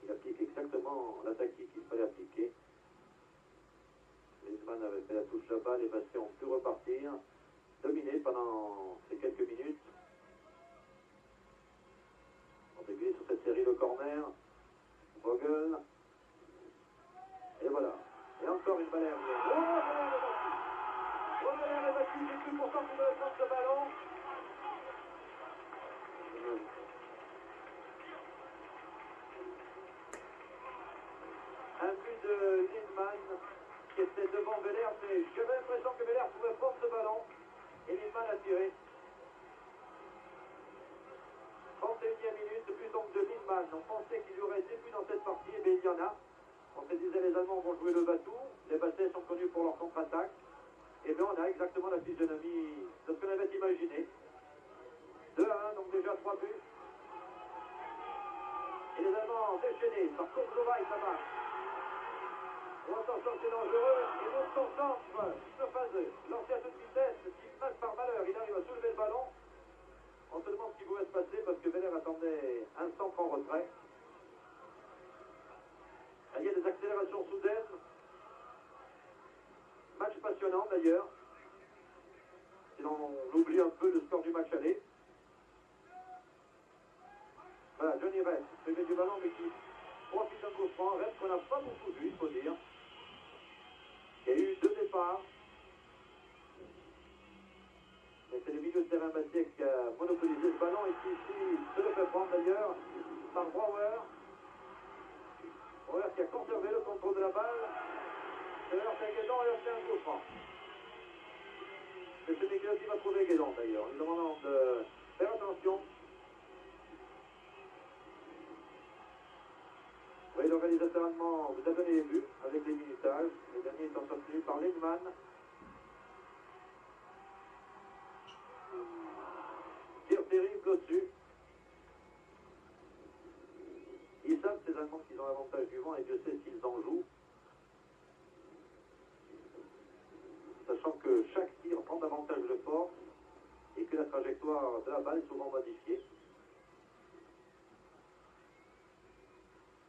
Speaker 2: Il applique exactement la tactique qu'il fallait appliquer. Hillman avait fait la touche là-bas, les Bastiens ont pu repartir, dominer pendant ces quelques minutes. On débute sur cette série le corner. Vogel. Et voilà. Et encore une balle aérienne. Oh, Veller est battu. J'ai cru pourtant qu'il devait prendre ce ballon. Un but de Hillman qui était devant Veller, mais j'avais l'impression que Veller pouvait prendre ce ballon. Et Hillman a tiré. 31e minute, but donc de Hillman. On pensait qu'il y aurait des buts dans cette partie, et bien il y en a. On se disait les Allemands vont jouer le bateau. Les Bastiais sont connus pour leur contre-attaque. Et bien on a exactement la physionomie de ce qu'on avait imaginé. 2-1, donc déjà 3 buts. Et les Allemands déchaînés par Konglovac et ça marche. Oh, attention, c'est dangereux. Et l'autre son centre, ce phaseux, lancé à toute vitesse, qui passe par malheur. Il arrive à soulever le ballon. On se demande ce qui pouvait se passer parce que Veller attendait un centre en retrait. Il y a des accélérations soudaines. Match passionnant d'ailleurs. Si l'on oublie un peu le score du match aller. Voilà, Johnny Rep, privé du ballon mais qui profite d'un coup franc. Rep qu'on n'a pas beaucoup vu, il faut dire. Il y a eu 2 départs. Mais c'est le milieu de terrain Bastier qui a monopolisé ce ballon et qui ici se le fait prendre d'ailleurs par Brouwer. Brouwer qui a conservé le contrôle de la balle. C'est l'heure c'est Guédon et c'est un coup franc. Et c'est Miguel qui va trouver Guédon d'ailleurs. Nous demandons de faire attention. Oui, l'organisateur allemand vous a donné les buts avec les minutages. Les derniers étant soutenus par Lindman. Tir terrible au-dessus. Ils savent, ces Allemands, qu'ils ont l'avantage du vent et Dieu sait s'ils en jouent. Sachant que chaque tir prend davantage de force et que la trajectoire de la balle est souvent modifiée.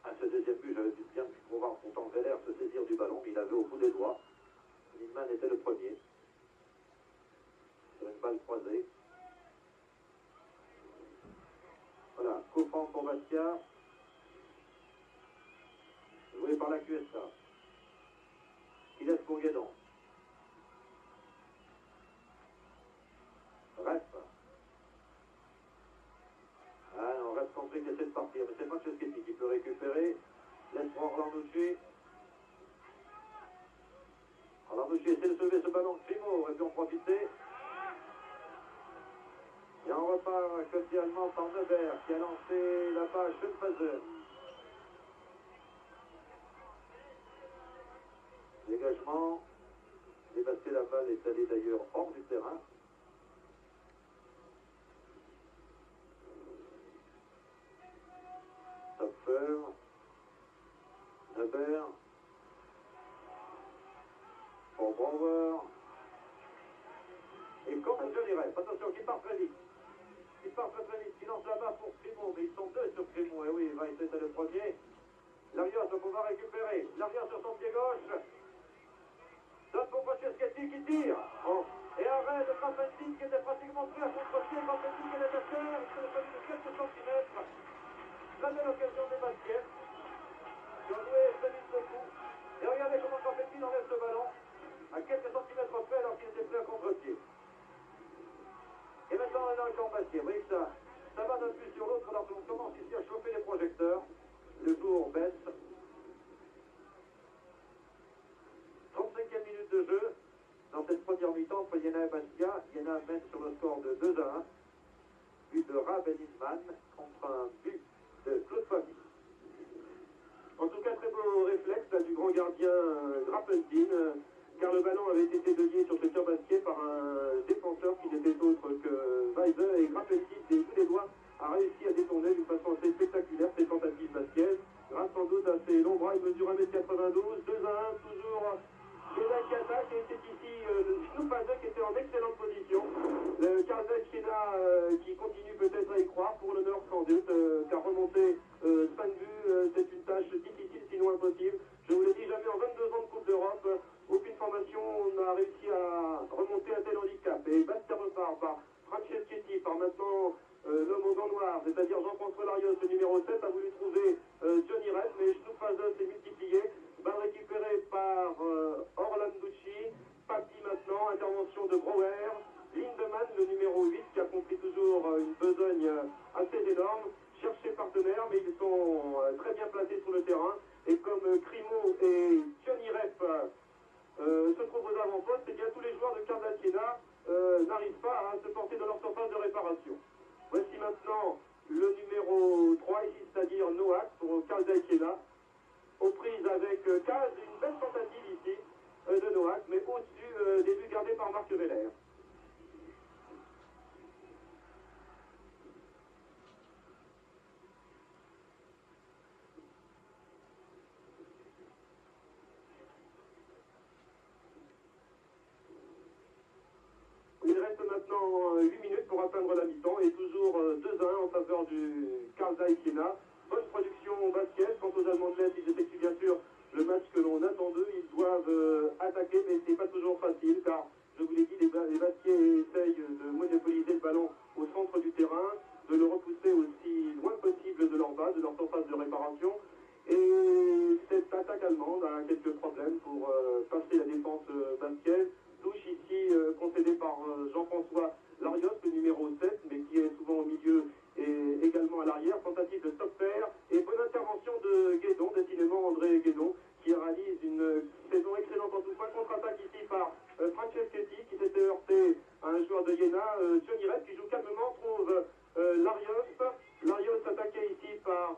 Speaker 2: À ce deuxième but, j'avais bien pu voir pourtant Veller se saisir du ballon, mais il avait au bout des doigts. Lindman était le premier. Sur une balle croisée. Voilà, coup franc pour Bastia. Joué par la QSA. Qui laisse pour Guédon. Rep. Ah non, Rep complique d'essayer de partir, mais c'est Franceschetti qui peut récupérer. Laisse pour Orlanducci. Orlanducci essaie de sauver ce ballon. Primo aurait pu en profiter. Et on repart côté allemand par Neubert qui a lancé la page Schönfazer. Dégagement. Dépassé, la balle est allée d'ailleurs hors du terrain. Topfer. Neubert. Pour Brouwer. Et comme je dirais, attention, qui part très vite. Il part très vite, il lance là-bas pour Primo, mais ils sont deux sur Primo, et oui, il va essayer de le premier. Larios va pouvoir récupérer. Larios sur son pied gauche. Donne pour Franceschetti qui tire. Oh. Et arrêt de Grafentin qui était pratiquement pris à contre-pied. Grafentin qui est à terre, il se le fait de quelques centimètres. Très belle occasion des Bastiens qui ont joué très vite le coup. Et regardez comment Grafentin enlève ce ballon à quelques centimètres près alors qu'il était pris à contre-pied. Et maintenant on est dans le camp Bastier. Vous voyez que ça va d'un but sur l'autre alors qu'on commence ici à chauffer les projecteurs. Le jour baisse. 35e minute de jeu. Dans cette première mi-temps entre Jena et Bastia, Jena mène sur le score de 2-1. But de Raab et Lindman contre un but de Claude Favy.
Speaker 1: En tout cas, très beau réflexe là, du grand gardien Grafentin, car le ballon avait été dévié sur ce tir Bastier par un défenseur qui n'était autre que Weiser, et Grafentin, des tous les doigts, a réussi à détourner d'une façon assez spectaculaire ces tentatives bastiaises, grâce sans doute à ses longs bras. Il mesure 1m92, 2-1, toujours Jena qui attaque, et c'est ici Schönfazer qui était en excellente position. Karl Zajkina qui continue peut-être à y croire, pour l'honneur sans doute, car remonter 5 buts, c'est une tâche difficile, sinon impossible. Je vous l'ai dit, jamais en 22 ans de Coupe d'Europe, aucune formation n'a réussi à remonter un tel handicap. Et Bastia repart par Franceschetti, par maintenant l'homme aux gants noirs, c'est-à-dire Jean-François Larios, le numéro 7, a voulu trouver Johnny Redd, mais Schönfazer s'est multiplié. Balle récupérée par Orlanducci. Patti maintenant, intervention de Brouwer. Lindemann, le numéro 8, qui a compris toujours une besogne assez énorme. Cherche ses partenaires, mais ils sont très bien placés sur le terrain. Et comme Crimo et Johnny Rep se trouvent aux avant-postes, et bien tous les joueurs de Cardacena n'arrivent pas à se porter dans leur surface de réparation. Voici maintenant le numéro 3 ici, c'est-à-dire Noack pour Cardacena, aux prises avec Kaz, une belle tentative ici de Noack, mais au-dessus des buts gardés par Marc Veller. Il reste maintenant 8 minutes pour atteindre la mi-temps, et toujours 2-1 en faveur du Karl Zajkina. Bonne production basket. Quant aux Allemands de l'Est, ils effectuent bien sûr le match que l'on attend d'eux. Ils doivent attaquer, mais c'est pas toujours facile, car je vous l'ai dit, les Baskiers essayent de monopoliser le ballon au centre du terrain, de le repousser aussi loin possible de leur base, de leur surface de réparation. Et cette attaque allemande a quelques problèmes pour passer la défense baskienne. Touche ici concédée par Jean-François Larios, le Iéna, Johnny Rep qui joue calmement, trouve Larios. Larios attaqué ici par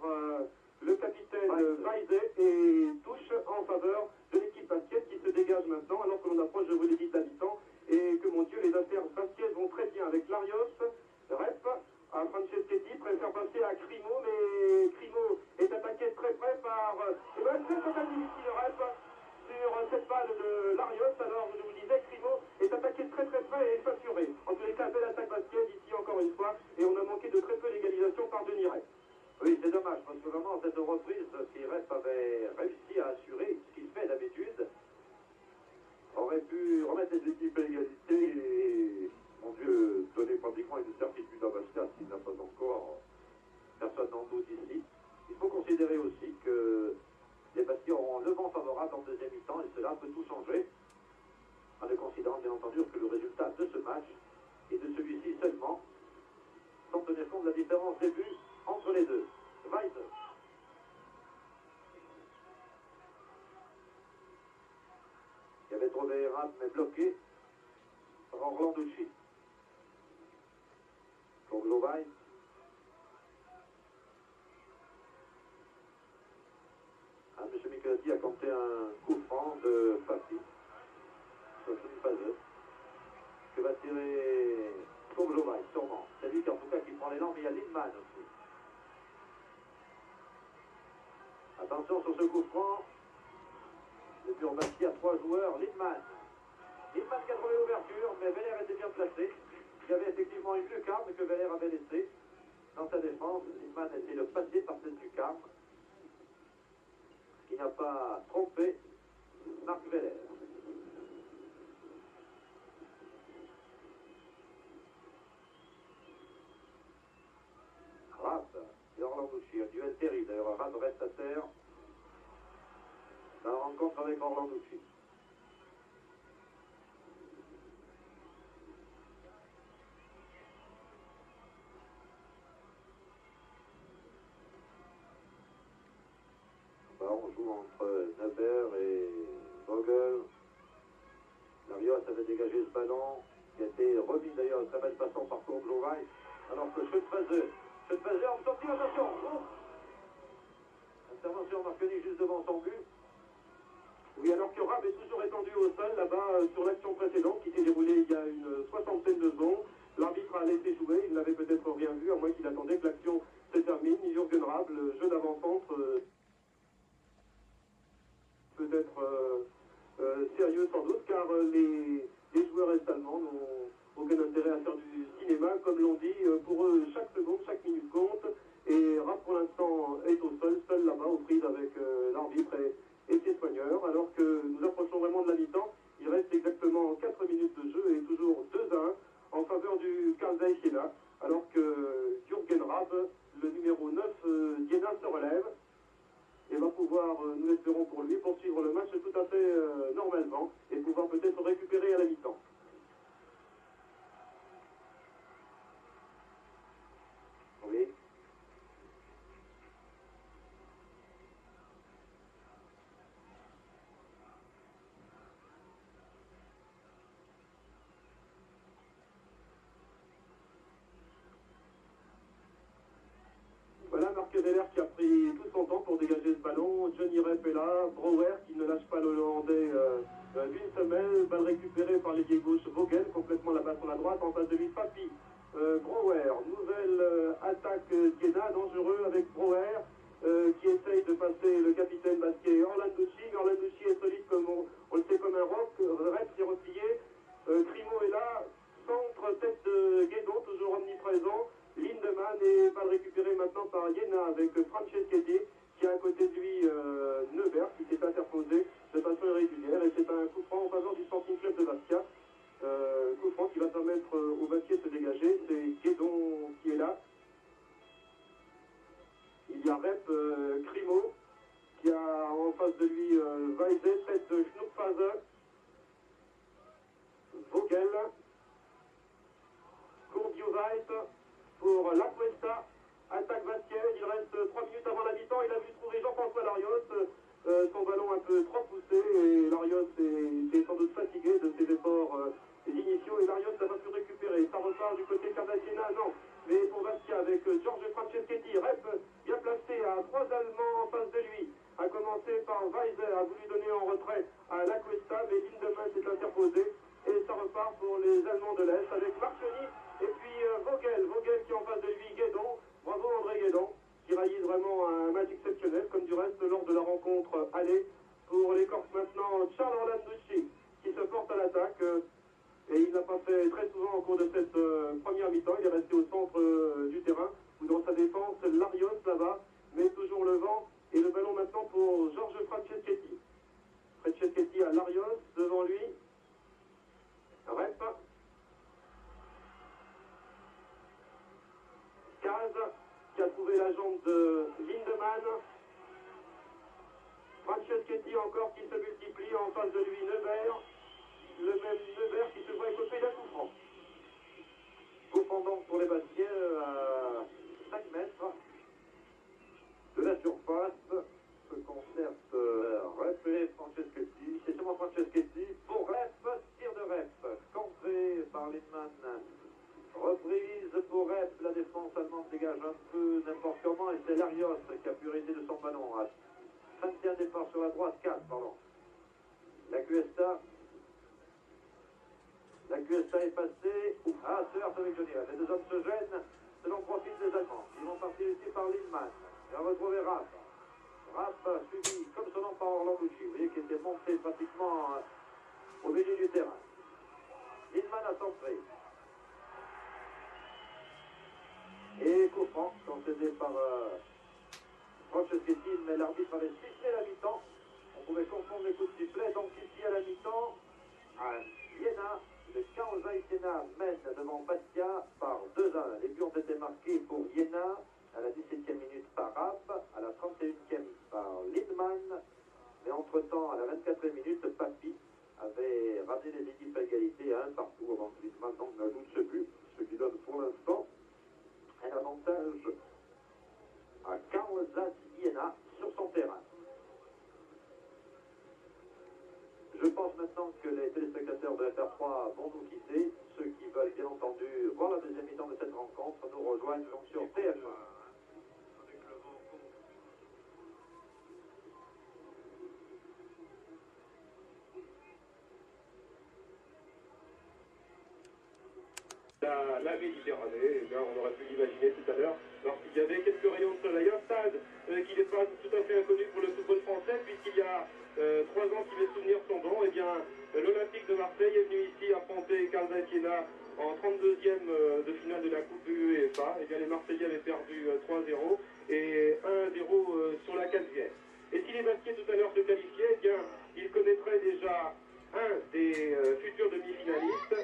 Speaker 1: le capitaine Weise et touche en faveur de l'équipe basket qui se dégage maintenant alors que l'on approche, je vous l'ai dit, de la mi-temps et que, mon Dieu, les affaires basket vont très bien avec Larios. Rep à Franceschetti, préfère passer à Crimo, mais Crimo est attaqué très près par... Et bien, c'est tentative ici de Rep sur cette balle de Larios. Alors, je vous disais, Crimo est attaqué très près et saturé. En tous les cas, belle attaque basket ici encore une fois, et on a manqué de très peu l'égalisation par Denis Rep.
Speaker 2: Oui, c'est dommage, parce que vraiment, cette reprise, si Rep avait réussi à assurer ce qu'il fait d'habitude, aurait pu remettre les équipes à l'égalité et, mon Dieu, donner pratiquement une certitude à Bastia, s'il n'a pas encore. Personne n'en doute ici. Il faut considérer aussi que les Bastia auront le vent favorable en deuxième mi-temps et cela peut tout changer, en ne considérant bien entendu que le résultat de ce match et de celui-ci seulement sans tenir compte de la différence des buts entre les deux. Weise. Qui avait trouvé Erard mais bloqué par Orlanducci. Pour Weise. M. Michelati a compté un coup franc de Papi. Sur une phase que va tirer Courgeovaille, sûrement. C'est lui qui, en tout cas, qui prend l'élan, mais il y a Lindman aussi. Attention sur ce coup franc. Le but Bastia, 3 joueurs. Lindman. Lindman qui a trouvé l'ouverture, mais Veller était bien placé. Il y avait effectivement une lucarne que Veller avait laissée dans sa défense. Lindman a essayé de passer par cette lucarne, qui n'a pas trompé Marc Veller. Rab et Orlanducci, un duel terrible. D'ailleurs, Rab reste à terre dans la rencontre avec Orlanducci. On joue entre Neber et Vogel. Larios avait dégagé ce ballon, qui a été remis d'ailleurs très belle façon par Courgeovaille, alors que Schutfazer en sortie, attention. Intervention Marconi juste devant son but.
Speaker 1: Oui, alors que Rab est toujours étendu au sol, là-bas, sur l'action précédente, qui s'est déroulée il y a une soixantaine de secondes. L'arbitre a laissé jouer, il n'avait peut-être rien vu, à moins qu'il attendait que l'action se termine. Jürgen Rab, le jeu d'avant-centre, peut-être sérieux sans doute, car les joueurs est-allemands n'ont aucun intérêt à faire du cinéma, comme l'on dit. Pour eux, chaque seconde, chaque minute compte. Et Rab, pour l'instant, est au sol, seul là-bas, aux prises avec l'arbitre et ses soigneurs, alors que nous approchons vraiment de la mi-temps. Il reste exactement 4 minutes de jeu et toujours 2-1 en faveur du Carl Zeiss Jena, alors que Jürgen Rab, le numéro 9 Jena, se relève et va pouvoir, nous espérons pour lui, poursuivre le match tout à fait normalement et pouvoir peut-être récupérer à la mi-temps.
Speaker 2: Oui.
Speaker 1: Voilà Marc Veller qui a pris tout son temps pour dégager ce ballon. Johnny Rep est là, Brouwer qui ne lâche pas le Hollandais d'une semelle. Balle récupérée par l'ailier gauche Vogel, complètement la balle sur la droite. En face de lui, Papi. Brouwer, nouvelle attaque Jena, dangereux avec Brouwer qui essaye de passer le capitaine basket Orlanducci. Orlanducci est solide comme on le sait, comme un roc. Rep s'est replié. Crimo est là. Centre, tête de Guédon, toujours omniprésent. Lindemann est balle récupérée maintenant par Jena avec Franceschetti qui a à côté de lui Neubert qui s'est interposé de façon irrégulière et c'est un coup franc en faveur du Sporting Club de Bastia. Coup franc qui va permettre au Bastia de se dégager. C'est Guédon qui est là. Il y a Rep, Crimo qui a en face de lui Weise, tête de Schnuckfaser, Vogel, Courgeovaille pour La Cuesta, attaque Bastia, il reste 3 minutes avant la mi-temps, il a vu trouver Jean-François Larios, son ballon un peu trop poussé et Larios est sans doute fatigué de ses efforts initiaux et Larios n'a pas pu récupérer. Ça repart du côté Cardacena, non. Mais pour Bastia avec George Franceschetti, Rep bien placé à 3 Allemands en face de lui. A commencé par Weiser, a voulu donner en retrait à La Cuesta, mais Lindemann s'est interposé. Et ça repart pour les Allemands de l'Est avec Marconi et puis Vogel qui est en face de lui, Guédon. Bravo André Guédon, qui réalise vraiment un match exceptionnel, comme du reste lors de la rencontre aller. Pour les Corses maintenant, Charles Orlanducci qui se porte à l'attaque. Et il n'a pas fait très souvent au cours de cette première mi-temps. Il est resté au centre du terrain, ou dans sa défense, Larios là-bas, mais toujours le vent. Et le ballon maintenant pour Georges Franceschetti. Franceschetti à Larios, devant lui. Rep. Caz, qui a trouvé la jambe de Lindemann. Franceschetti encore qui se multiplie en face de lui, Nevers. Le même Nevers qui se voit écouter d'un coup franc.
Speaker 2: Coup franc donc pour les Bastiens à 5 mètres de la surface. Se concerte Rep et Franceschetti. C'est seulement Franceschetti pour Rep. Tir de Rep. Contré par Lindemann. Reprise pour Rep. La défense allemande dégage un peu n'importe comment. Et c'est Larios qui a pu hériter de son ballon. 21 départ sur la droite. 4, pardon. La Cuesta. La Cuesta est passée. Se heurte avec Johnny. Les deux hommes se gênent. C'est l'en profil des Allemands. Ils vont partir ici par Lindemann. Et on va retrouver Rapp. Rapp suivi comme son nom par Orlanducci. Vous voyez qu'il était monté pratiquement au milieu du terrain. Lindemann a centré. Et coup franc concédé par Franceschetti, mais l'arbitre avait sifflé la mi-temps. On pouvait confondre les coups de sifflet. Donc ici à la mi-temps, à Iéna, le Kaosai Siena mène devant Bastia par 2-1. Les buts ont été marqués pour Iéna à la 17e minute par Rapp, à la 31e par Lindemann. Mais entre-temps, à la 24e minute, Papi avait ramené les équipes à égalité à 1 partout avant que Lindemann n'ajoute ce but, ce qui donne pour l'instant un avantage à Kaosai Siena sur son terrain. Je pense maintenant que les téléspectateurs de FR3 vont nous quitter. Ceux qui veulent bien entendu voir la deuxième mi-temps de cette rencontre nous rejoignent donc sur TF1.
Speaker 3: La Méditerranée, eh bien, on aurait pu l'imaginer tout à l'heure, lorsqu'il y avait quelques rayons de soleil. Un stade qui n'est pas tout à fait inconnu pour le football français, puisqu'il y a 3 ans, si mes souvenirs sont bons, eh bien, l'Olympique de Marseille est venu ici affronter Kaosai Siena en 32e de finale de la Coupe UEFA. Eh bien, les Marseillais avaient perdu 3-0 et 1-0 sur la 4e. Et si les Bastiais tout à l'heure se qualifiaient, eh bien, ils connaîtraient déjà un des futurs demi-finalistes.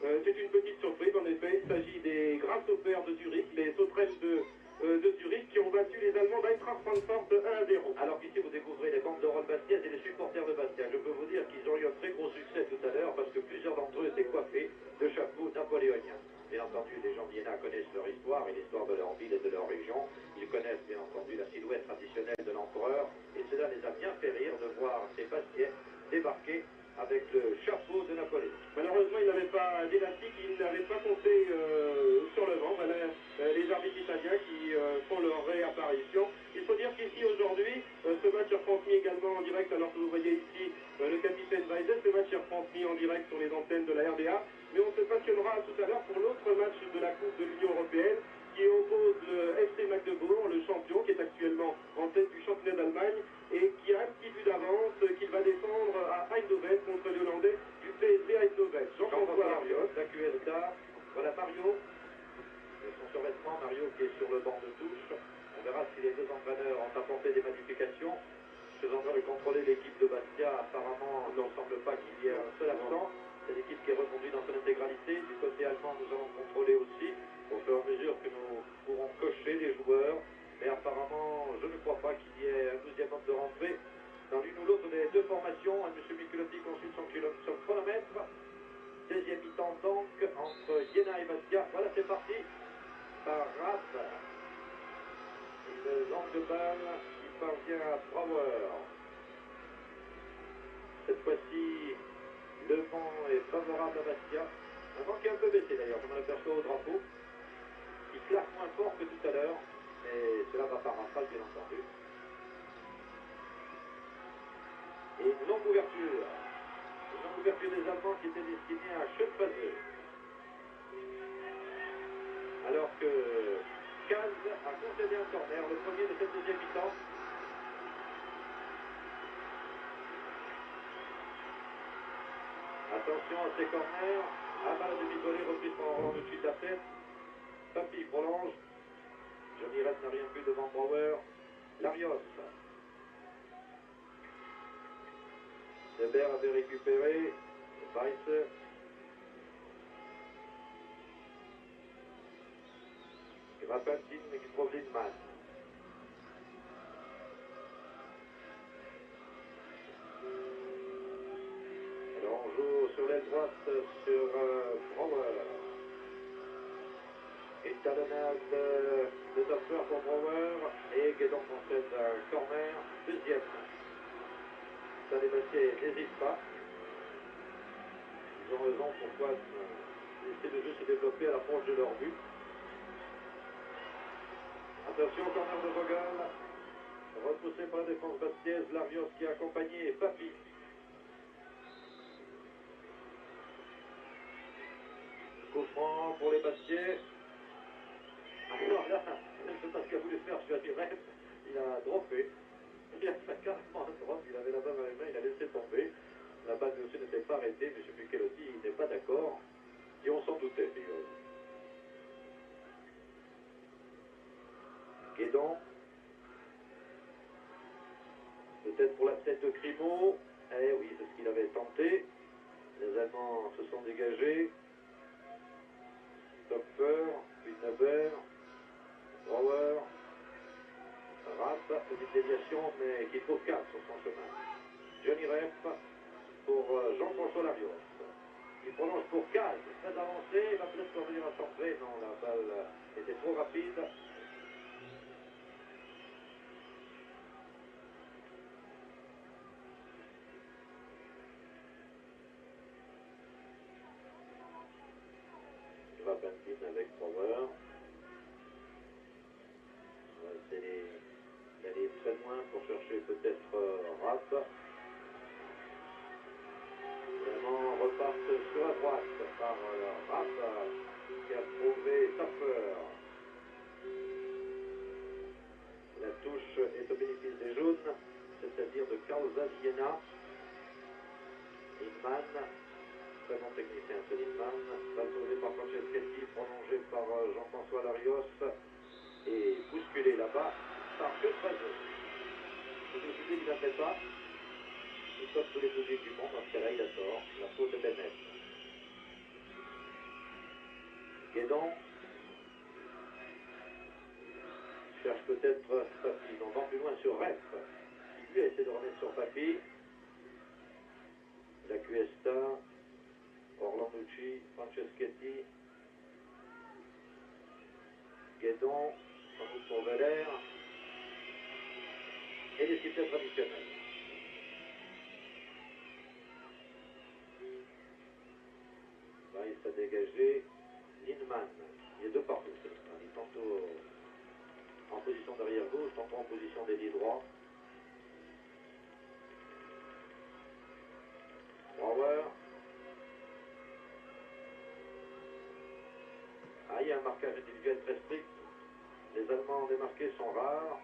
Speaker 3: C'est une petite surprise, en effet. Il s'agit des Grasshoppers de Zurich, les sauterelles de Zurich, qui ont battu les Allemands d'Eintracht Francfort 1-0.
Speaker 2: Alors qu'ici, vous découvrez les bandes de rôle bastiaises et les supporters de Bastia. Je peux vous dire qu'ils ont eu un très gros succès tout à l'heure, parce que plusieurs d'entre eux étaient coiffés de chapeaux napoléoniens. Bien entendu, les gens d'Iéna connaissent leur histoire et l'histoire de leur ville et de leur région. Ils connaissent bien entendu la silhouette traditionnelle de l'empereur, et cela les a bien fait rire de voir ces Bastiais débarquer avec le chapeau de Napoléon.
Speaker 3: Malheureusement, il n'avait pas d'élastique, il n'avait pas compté sur le vent. Voilà les arbitres italiens qui font leur réapparition. Il faut dire qu'ici, aujourd'hui, ce match est retransmis également en direct, alors que vous voyez ici le capitaine Weiser. Ce match est retransmis en direct sur les antennes de la RDA. Mais on se passionnera tout à l'heure pour l'autre match de la Coupe de l'Union européenne, qui oppose le FC Magdebourg, le champion, qui est actuellement en tête du championnat d'Allemagne, et qui a un petit but d'avance qu'il va défendre à Eindhoven contre les Hollandais du PSV Eindhoven. Jean-François Larios.
Speaker 2: La QSK. Voilà Mario. Son survêtement, Mario qui est sur le banc de touche. On verra si les deux entraîneurs ont apporté des modifications. Je suis en train de contrôler l'équipe de Bastia. Apparemment, il ne semble pas qu'il y ait un seul absent. C'est l'équipe qui est reconduite dans son intégralité. Du côté allemand, nous allons contrôler aussi, au fur et à mesure que nous pourrons cocher les joueurs. Mais apparemment, je ne crois pas qu'il y ait un 12e homme de rentrée dans l'une ou l'autre des deux formations. M. Michelotti consulte son chronomètre. 16e mi-temps donc entre Iéna et Bastia. Voilà, c'est parti par Rapp. Le langue de balle qui parvient à Brouwer. Cette fois-ci, le vent est
Speaker 4: favorable à Bastia. Un vent qui est un peu baissé d'ailleurs, je m'en aperçois au drapeau. Il claque moins fort que tout à l'heure, mais cela va par rafale bien entendu. Et une longue ouverture. Une longue ouverture des Allemands qui était destinée à Schönfaseux. Alors que Kaz a concédé un corner, le premier de cette deuxième mi-temps. Attention à ces corners. À balle de demi-volée reprise par Orlanducci de la tête. Papy prolonge. Johnny Rep n'a rien vu devant Brouwer. Larios. Weber avait récupéré. Weiss. Grappentin qui trouve Lindman. Alors on joue sur l'aile droite sur Brouwer. Une talonnade de Topfer pour Brouwer et Guédon concède un corner, deuxième. Ça, les Bastiais n'hésitent pas. Ils ont raison, pourquoi laisser le jeu se développer à l'approche de leur but. Attention au corner de Vogel, repoussé par la défense bastiaise, Larios qui a accompagné Papy. Coup franc pour les Bastiais. Alors là, je ne sais pas ce qu'a voulu faire Johnny Rep, il a droppé. Il a fait carrément un drop, il avait la balle dans les mains, il a laissé tomber. La balle de dessus n'était pas arrêtée, M. Michelotti n'est pas d'accord. Et on s'en doutait, figurez-vous. Guédon. Peut-être pour la tête de Grimaud. Eh oui, c'est ce qu'il avait tenté. Les Allemands se sont dégagés. Topfer, puis Neuber, Brouwer, Rapp, petite déviation, mais qui trouve Kaz sur son chemin. Johnny Rep pour Jean-François Larios. Il prolonge pour Kaz, très avancé, il va peut-être revenir à centrer. Non, la balle était trop rapide. Grappentin avec Brouwer. On va essayer d'aller très loin pour chercher peut-être Rapp. Les Allemands repartent sur la droite par Rapp qui a trouvé Topfer. La touche est au bénéfice des jaunes, c'est-à-dire de Karl Zaziena. Lindman, très bon technicien ce Lindman. Balle sauvée par Franceschetti, prolongée par Jean-François Larios et bousculée là-bas par Schönfaseux. C'est le public qui n'admet pas. Nous sommes tous les publics du monde, dans ce cas-là il a tort. La faute était nette. Guédon cherche peut-être Papy. On va plus loin sur Rep, qui lui a essayé de remettre sur Papy. La Cuesta, Orlanducci, Franceschetti, Guédon, sans doute pour Veller, et les sifflets traditionnels. Weiss a dégagé Lindman. Il est deux partout, ce Lindman. Il est tantôt en position d'arrière gauche, tantôt en position d'ailier droit. Brouwer. Ah, il y a un marquage individuel très strict. Les Allemands démarqués sont rares.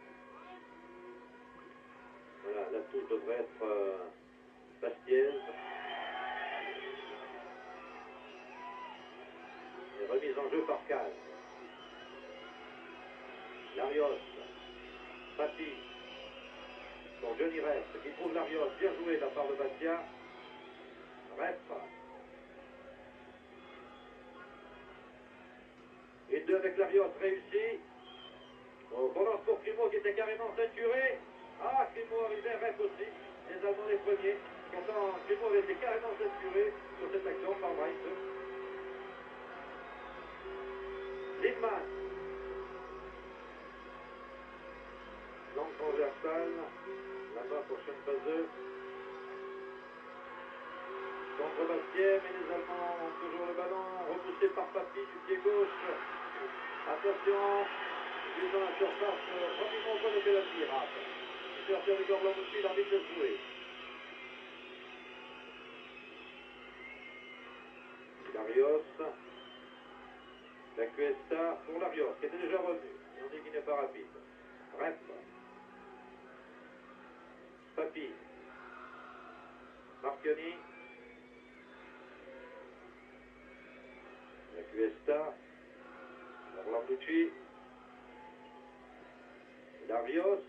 Speaker 4: Voilà, la touche devrait être bastiaise. Et remise en jeu par Kaz. Larios. Papy. Pour Johnny Rep, qui trouve Larios. Bien joué de la part de Bastia. Rep. Une 2 avec Larios réussi. Relance pour Grimaud qui était carrément ceinturé. Ah, Grimaud arrivait, Rep aussi. Les Allemands les premiers. Pourtant, Grimaud avait été carrément ceinturé sur cette action par Weiss. Lindman. Langue transversale. Là-bas pour Schönfaseux. contre Bastier, mais les Allemands ont toujours le ballon, repoussé par Papi du pied gauche. Attention, but dans la surface, rapidement pas de pénalty, rate. Ouverture de Gorlambouchi, l'arbitre laisse jouer. Larios, la Cuesta pour Larios, qui était déjà revenu. Et on dit qu'il n'est pas rapide. Rep. Papi. Marchioni. La Cuesta. Orlanducci. Larios.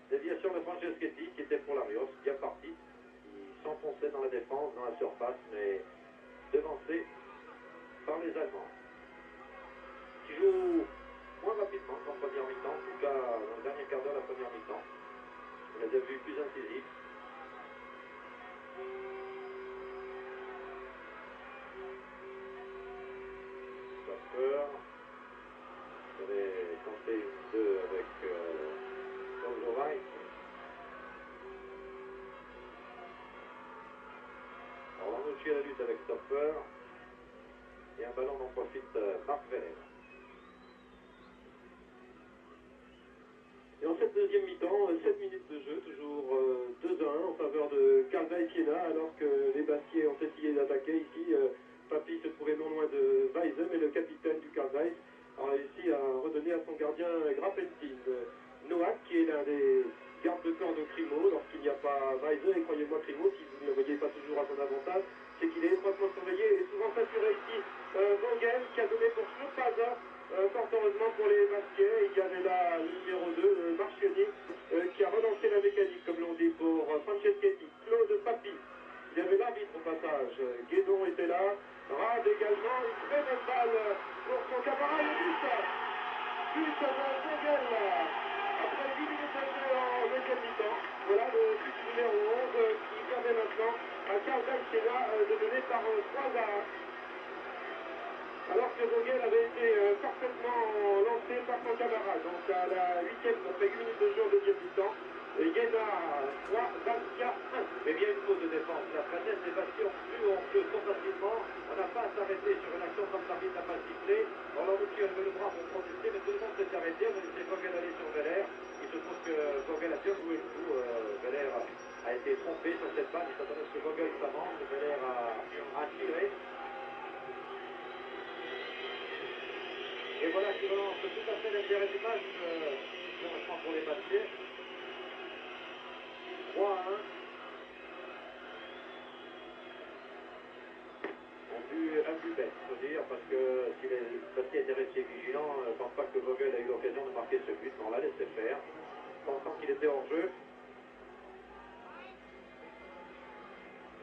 Speaker 4: Déviation de Franceschetti qui était pour Larios, bien parti. Il s'enfonçait dans la défense, dans la surface, mais devancé par les Allemands. Qui jouent moins rapidement qu'en première mi-temps, en tout cas dans le dernier quart d'heure de la première mi-temps. On les a vus plus incisifs. Stopper. J'avais tenté une 2 avec Kozovai. Orlanducci à la lutte avec Stopper. Et un ballon dont profite Marc Veller.
Speaker 3: Et en cette deuxième mi-temps, 7 minutes de jeu, toujours 2-1 en faveur de Carl Zeiss Jena, alors que les Baskiers ont essayé d'attaquer ici. Papi se trouvait non loin de Weise, mais le capitaine du Carl Zeiss a réussi à redonner à son gardien Grappentin. Noack, qui est l'un des gardes de corps de Crimo, lorsqu'il n'y a pas Weise, et croyez-moi Crimo, si vous ne le voyez pas toujours à son avantage, c'est qu'il est étroitement surveillé et souvent saturé ici. Vogel qui a donné pour Schlupaza. Fort heureusement pour les Baskiers, il y avait là le numéro 2, Marchioni, qui a relancé la mécanique, comme l'on dit, pour Franceschetti. Claude Papi, il y avait l'arbitre au passage, Guédon était là, Rad également, une très bonne balle pour son camarade, but de Vogel, après 8 minutes de jeu en deuxième mi-temps. Voilà le but numéro 11 qui permet maintenant à Carl Zeiss Jena de mener par 3-1. Alors que Vogel avait été parfaitement lancé par son camarade. Donc à la 8e, après 8 minutes de jeu en deuxième mi-temps, Jena 3, Bastia 1.
Speaker 4: Mais bien une faute de défense. La Fresnes et Bastia ont pu trop facilement. On n'a pas à s'arrêter sur une action comme l'arbitre n'a pas sifflé. Orlanducci a levé le bras pour protester, mais tout le monde s'est arrêté. On a laissé Vogel aller sur Veller. Il se trouve que Vogel a bien joué le coup. Veller a été trompé sur cette balle. Il s'attendait à ce que Vogel s'avance. Veller a tiré. Et voilà qui relance tout à fait l'intérêt du match, heureusement pour les Baskiers. 3-1. Un but bête, il faut dire, parce que si les Baskiers étaient restés vigilants, je ne pense pas que Vogel a eu l'occasion de marquer ce but, mais on l'a laissé faire, pensant qu'il était hors jeu.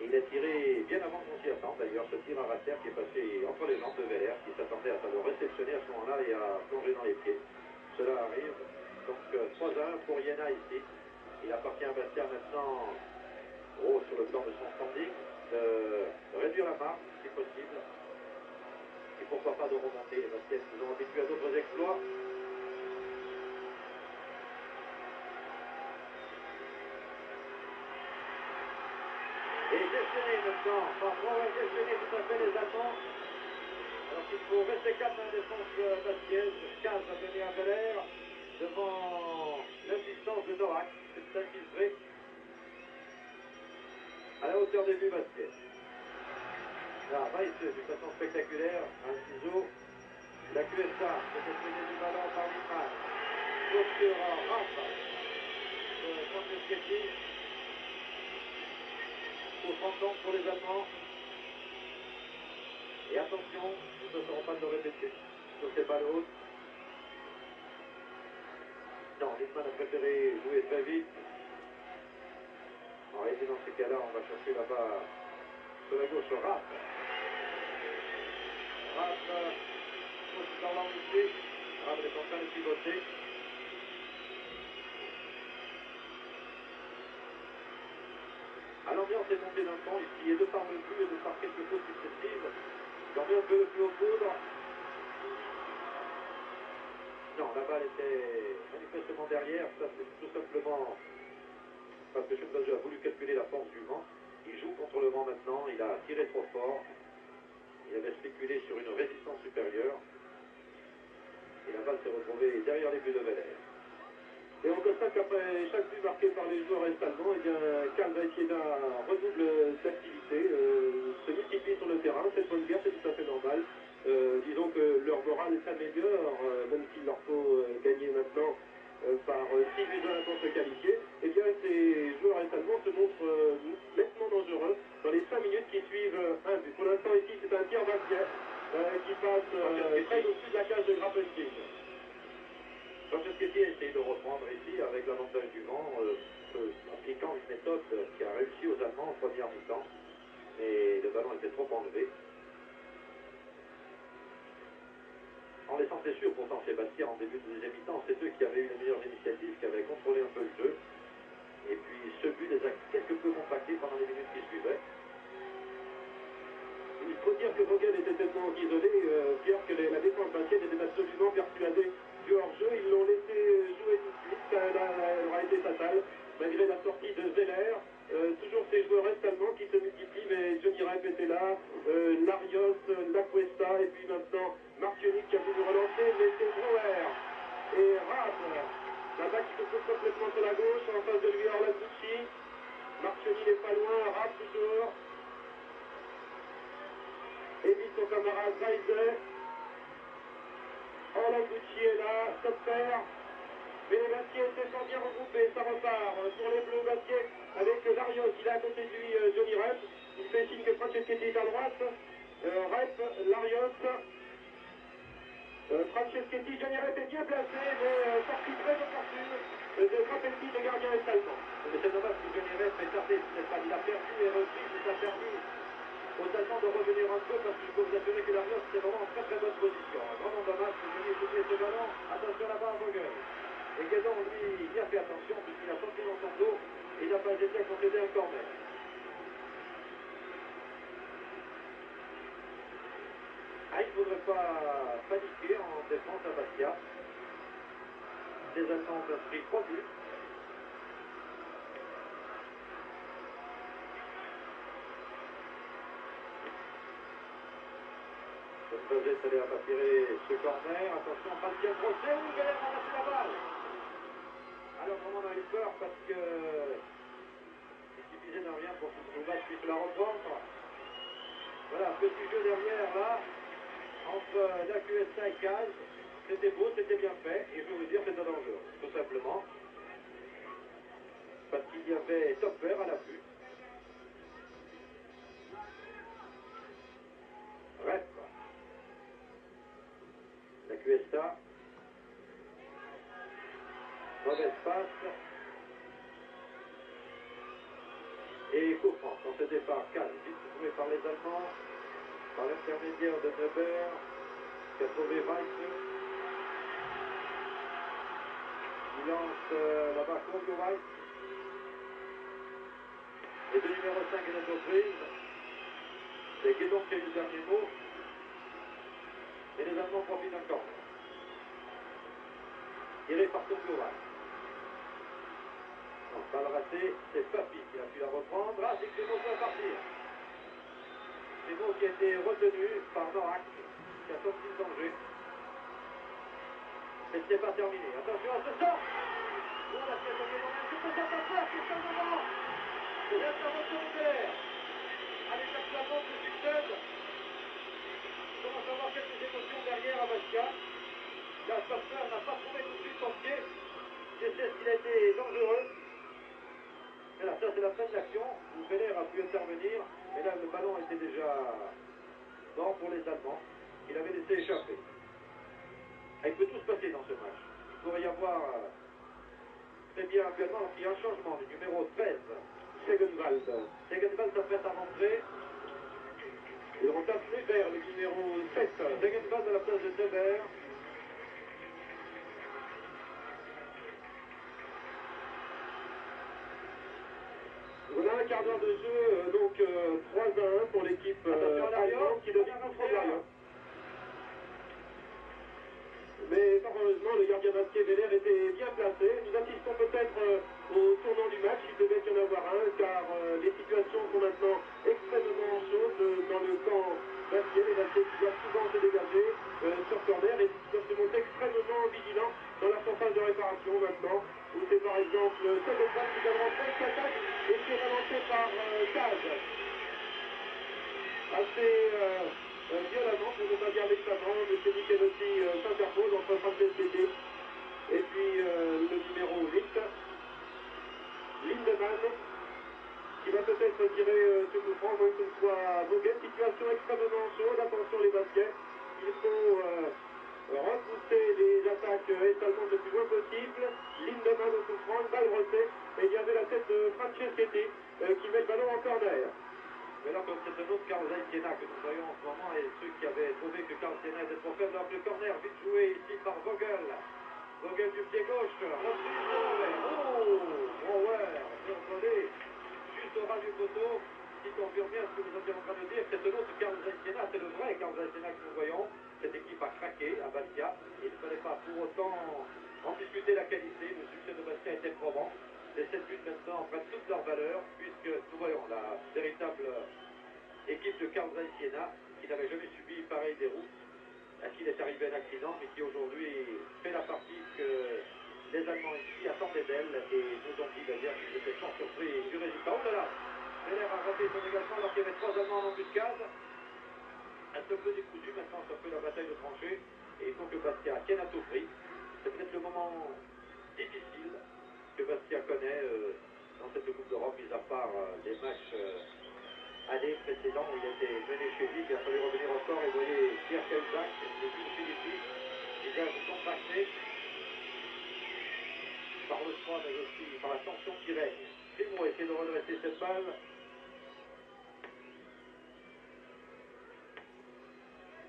Speaker 4: Et il a tiré bien avant qu'on s'y attende, d'ailleurs, ce tir à rater qui est passé entre les jambes de Veller, qui s'attendait à le réceptionner à ce moment-là et à plonger dans les pieds. Cela arrive. Donc 3-1 pour Jena ici. Il appartient à Bastia maintenant, sur le plan de son standing, de réduire la marque, si possible. Et pourquoi pas de remonter. Les Bastiens nous ont habitués à d'autres exploits. Et gestionné maintenant, par pouvoir gestionner tout à fait les Allemands. Alors qu'il faut rester calme dans la défense bastiaise. 15 a donné à Veller devant l'assistance de Noack. C'est infiltré à la hauteur des buts bastiais. Là, Weiss d'une façon spectaculaire, un ciseau. La Cuesta, c'était prise du ballon par Wittmann. Sauf sur Rafa de Franceschetti. Pour 30 ans pour les Allemands. Et attention, nous ne serons pas de le répéter sur ces balles hautes. Non, Wittmann a préféré jouer très vite. En réalité, dans ces cas-là, on va chercher là-bas sur la gauche Rapp. Rapp, dans l'embouchure. Rapp est en train de pivoter. L'ambiance est montée d'un ton ici, et de par le but et de par quelques fautes successives, l'ambiance veut le plus au poudre. Non, la balle était manifestement derrière, ça c'est tout simplement parce que Schönwelser a voulu calculer la force du vent. Il joue contre le vent maintenant, il a tiré trop fort. Il avait spéculé sur une résistance supérieure. Et la balle s'est retrouvée derrière les buts de Veller.
Speaker 3: Et on constate qu'après chaque but marqué par les joueurs est-allemands, eh bien, Karl Vaitsiena redouble d'activité, se multiplie sur le terrain. Cette bonne guerre, c'est tout à fait normal. Disons que leur morale s'améliore, même s'il leur faut gagner maintenant par 6 buts à 1 pour se qualifier. Eh bien, ces joueurs est-allemands se montrent nettement dangereux dans les 5 minutes qui suivent un but. Pour l'instant, ici, c'est un tir Vazquez qui passe près au-dessus de la cage de Grafenstein.
Speaker 4: Franceschetti a essayé de reprendre ici avec l'avantage du vent, appliquant une méthode qui a réussi aux Allemands en première mi-temps. Mais le ballon était trop enlevé. En laissant c'est sûr pourtant Sébastien en début de deuxième mi-temps, c'est eux qui avaient eu les meilleures initiatives, qui avaient contrôlé un peu le jeu. Et puis ce but les a quelque peu compactés pendant les minutes qui suivaient.
Speaker 3: Il faut dire que Vogel était tellement isolé, Pierre, que la défense valencienne était absolument persuadée du hors-jeu. Ils l'ont laissé jouer tout de suite. Ça aura été fatal, malgré la sortie de Zeller. Toujours ces joueurs est-allemands qui se multiplient, mais Johnny Rep était là, Larios, Lacuesta, et puis maintenant Martionic qui a voulu relancer, mais c'est Brouwer et Rapp. La balle qui se trouve complètement sur la gauche, en face de lui Orlanducci. Martioni n'est pas loin, Rapp toujours. Évite son camarade Weiser. Orlanducci est là, Topfer. Mais les Bastiers se sont bien regroupés, ça repart pour les Bleus. Bastiers avec Larios, il a à côté de lui Johnny Rep. Il fait signe que Franceschetti est à droite. Rep, Larios. Franceschetti, Johnny Rep est bien placé, mais sortie très opportune de Grafenstein, le gardien est-allemand.
Speaker 4: Mais c'est dommage que Johnny Rep ait tardé, il a perdu et repris, il a permis aux Allemands de revenir un peu parce que je peux vous assurer que Larios c'est vraiment en très très bonne position. Vraiment dommage que Johnny ait coupé ce ballon. Attention là-bas à Vogel. Et Guédon, lui, il a fait attention puisqu'il a sorti dans son dos et il n'a pas hésité à concéder un corner. Ah, il ne faudrait pas paniquer en défense à Bastia. Les Allemands ont inscrit 3 buts. José Soler va tirer ce corner. Attention, Pascal Grosset. Oui, Veller a lâché la balle. Alors vraiment on a eu peur parce que il suffisait de rien pour que Nougat puisse la reprendre. Voilà, petit jeu derrière là, entre la QSA et Caz. C'était beau, c'était bien fait, et je veux vous dire c'était dangereux, tout simplement. Parce qu'il y avait Topfer à l'affût. Rep. La QSA. Mauvaise passe. Et coup franc. Dans ce départ, Caz, vite joué par les Allemands, par l'intermédiaire de Neuber, qui a trouvé Weiss. Il lance là-bas Claudio Weiss. Et le numéro 5 est l'entreprise. C'est Guédon qui a eu le dernier mot. Et les Allemands profitent encore. Tiré par Claudio Weiss. Non, balle ratée, c'est Papi qui a pu la reprendre. Ah, c'est Clément qui va partir. Clément qui a été retenu par Norak, qui a sorti le danger. Mais ce n'est pas terminé. Attention à ce sort. Oh, la pièce de Guédon, c'est peut-être un fort qui est sur le devant. C'est l'intervention de Veller. Allez, actuellement se succède. On commence à avoir quelques émotions derrière à Bastia. La Topfer n'a pas trouvé tout de suite son pied. Je sais qu'il a été dangereux. Voilà, ça c'est la fin de l'action où Veller a pu intervenir, mais là le ballon était déjà mort pour les Allemands, qu'il avait laissé échapper. Et il peut tout se passer dans ce match. Il pourrait y avoir très bien actuellement il y a un changement du numéro 13,
Speaker 3: Segenwald.
Speaker 4: Segenwald s'apprête à rentrer.
Speaker 3: Il remplace Neuber, le numéro 7.
Speaker 4: Segenwald à la place de Neuber.
Speaker 3: Voilà un quart d'heure de jeu, donc 3-1 pour l'équipe allemande qui devient contre Larios. Mais heureusement, le gardien basket Veller était bien placé. Nous assistons peut-être au tournant du match, il devait y en avoir un, car les situations sont maintenant extrêmement chaudes dans le camp basket. Les baskets qui doivent souvent se dégager sur corner et qui doivent se montrer extrêmement vigilants dans la surface de réparation maintenant, où c'est par exemple Segopan qui vient de rentrer, qui attaque et qui est relancé par Kaz. Assez violemment, pour ne pas dire méchamment, M. Michelotti s'interpose entre Franceschetti et puis le numéro 8, Lindemann, qui va peut-être tirer ce coup franc, moins que ce ne soit Vogel. Situation extrêmement chaude, attention les baskets, il faut repousser les attaques est-allemandes le plus loin possible. Lindemann au coup franc, une balle brossée, et il y avait la tête de Franceschetti qui met le ballon en corner.
Speaker 4: Mais là, comme c'est un autre Carl Zeiss Jena que nous voyons en ce moment, et ceux qui avaient trouvé que Carl Jena était trop faible, alors que le corner vite joué ici par Vogel. Vogel du pied gauche, reprise de Bauer. Oh, Bauer, survolé, juste au ras du poteau, qui confirme bien ce que vous étiez en train de dire. C'est un autre Carl Zeiss Jena, c'est le vrai Carl Zeiss Jena que nous voyons. Cette équipe a craqué à Bastia. Il ne fallait pas pour autant en discuter la qualité. Le succès de Bastia était probant. Les 7 buts maintenant prennent toute leur valeur, puisque nous voyons la véritable équipe de Carl Zeiss Jena, qui n'avait jamais subi pareil déroute, à qui il est arrivé un accident, mais qui aujourd'hui fait la partie que les Allemands ici attendaient d'elle, et nous ont dit d'ailleurs qu'ils étaient fort surpris du résultat. Oh là là, Veller a raté son dégagement alors qu'il y avait 3 Allemands en embuscade. Un peu décousu, maintenant c'est un peu la bataille de tranchées, et il faut que Bastia tienne à tout prix. C'est peut-être le moment difficile que Bastia connaît dans cette Coupe d'Europe, mis à part les matchs années précédents où il était mené chez lui, qu'il a fallu revenir au score. Et vous voyez Pierre Cahuzac, le jeune Philippe, visage contracté par le froid, mais aussi par la tension qui règne. Primo essaie de redresser cette balle.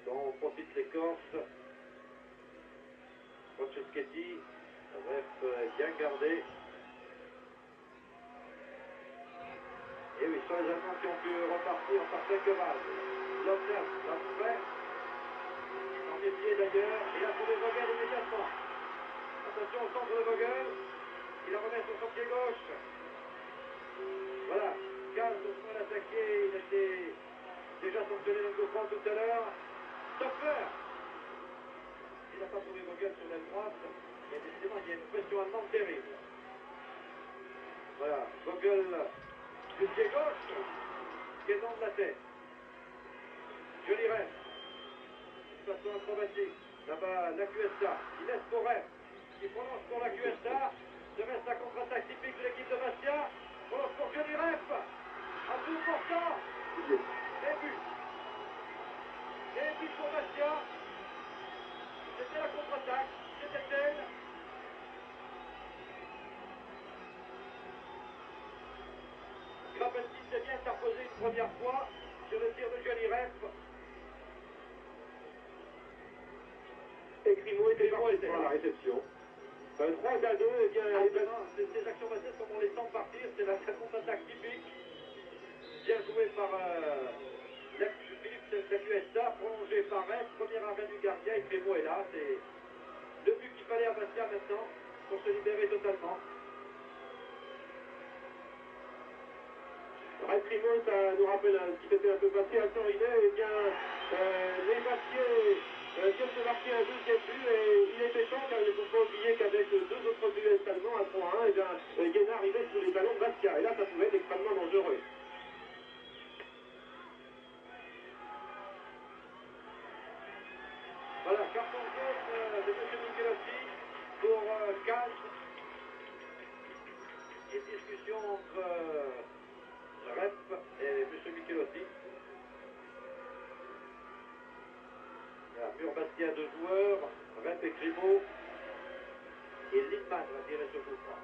Speaker 4: Dont profitent les Corses. Franceschetti, ref bien gardé. Et oui, ce sont les Allemands qui ont pu repartir par quelques balles. L'homme neuf, l'a fait. S'en méfier d'ailleurs. Il a trouvé Vogel immédiatement. Attention au centre de Vogel. Il la remet sur son pied gauche. Voilà. Kaz au point d'attaquer. Il a été déjà sanctionné d'un coup franc tout à l'heure. Stopper. Il n'a pas trouvé Vogel sur l'aile droite. Et décidément, il y a une pression allemande terrible. Voilà. Vogel du pied gauche. Guédon de la tête. Johnny Rep. Une façon acrobatique. Là-bas, la QSA. Il laisse pour Rep. Il prolonge pour la QSA. Ce reste la contre-attaque typique de l'équipe de Bastia. Prolonge pour Johnny Rep. À tout portant. Et but. Et but pour Bastia. C'était la contre-attaque. C'était elle. Krapelski s'est bien interposé une première fois sur le tir de Johnny Rep.
Speaker 3: Et Crimo était parti à la réception. 3-2, et bien...
Speaker 4: Ces actions basketball, comme on les sent partir, c'est la contre-attaque typique. Bien joué par Philippe la QSA, prolongé par Rep. Premier arrêt du gardien, et Crimo est là. C'est le but qu'il fallait à Bastia maintenant pour se libérer totalement.
Speaker 3: Rep Crimo, ça nous rappelle ce qui s'était un peu passé à Torinet. Et bien, les Bastiais viennent de marquer un deuxième but, et il était temps, car il ne faut pas oublier qu'avec 2 autres buts est-allemands à 3-1, et bien, Jena arrivait sous les talons de Bastia, et là ça pouvait être extrêmement dangereux.
Speaker 4: Voilà, carton jaune de M. Michelotti pour Kaz. Et discussion entre Rep et M. Michelotti. Il y a Mur Bastia 2 joueurs, Rep et Crimo. Et Lindman va tirer ce coup franc.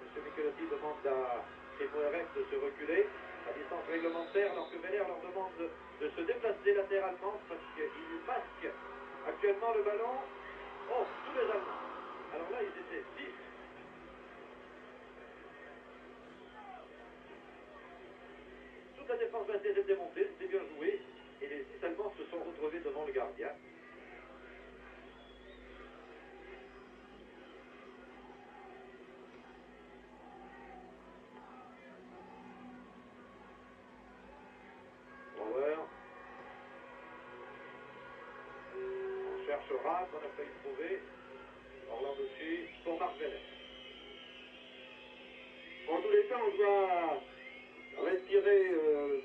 Speaker 4: M. Michelotti demande à Crimo et Rep de se reculer à distance réglementaire, alors que Veller leur demande de se déplacer latéralement parce qu'ils masquent actuellement le ballon. Oh, tous les Allemands. Alors là, ils étaient 6. Toute la défense bastiaise était montée, c'était bien joué. Et les 6 Allemands se sont retrouvés devant le gardien. cherche Rad, on a failli trouver. Orlanducci pour Marc Veller.
Speaker 3: En tous les cas, on doit respirer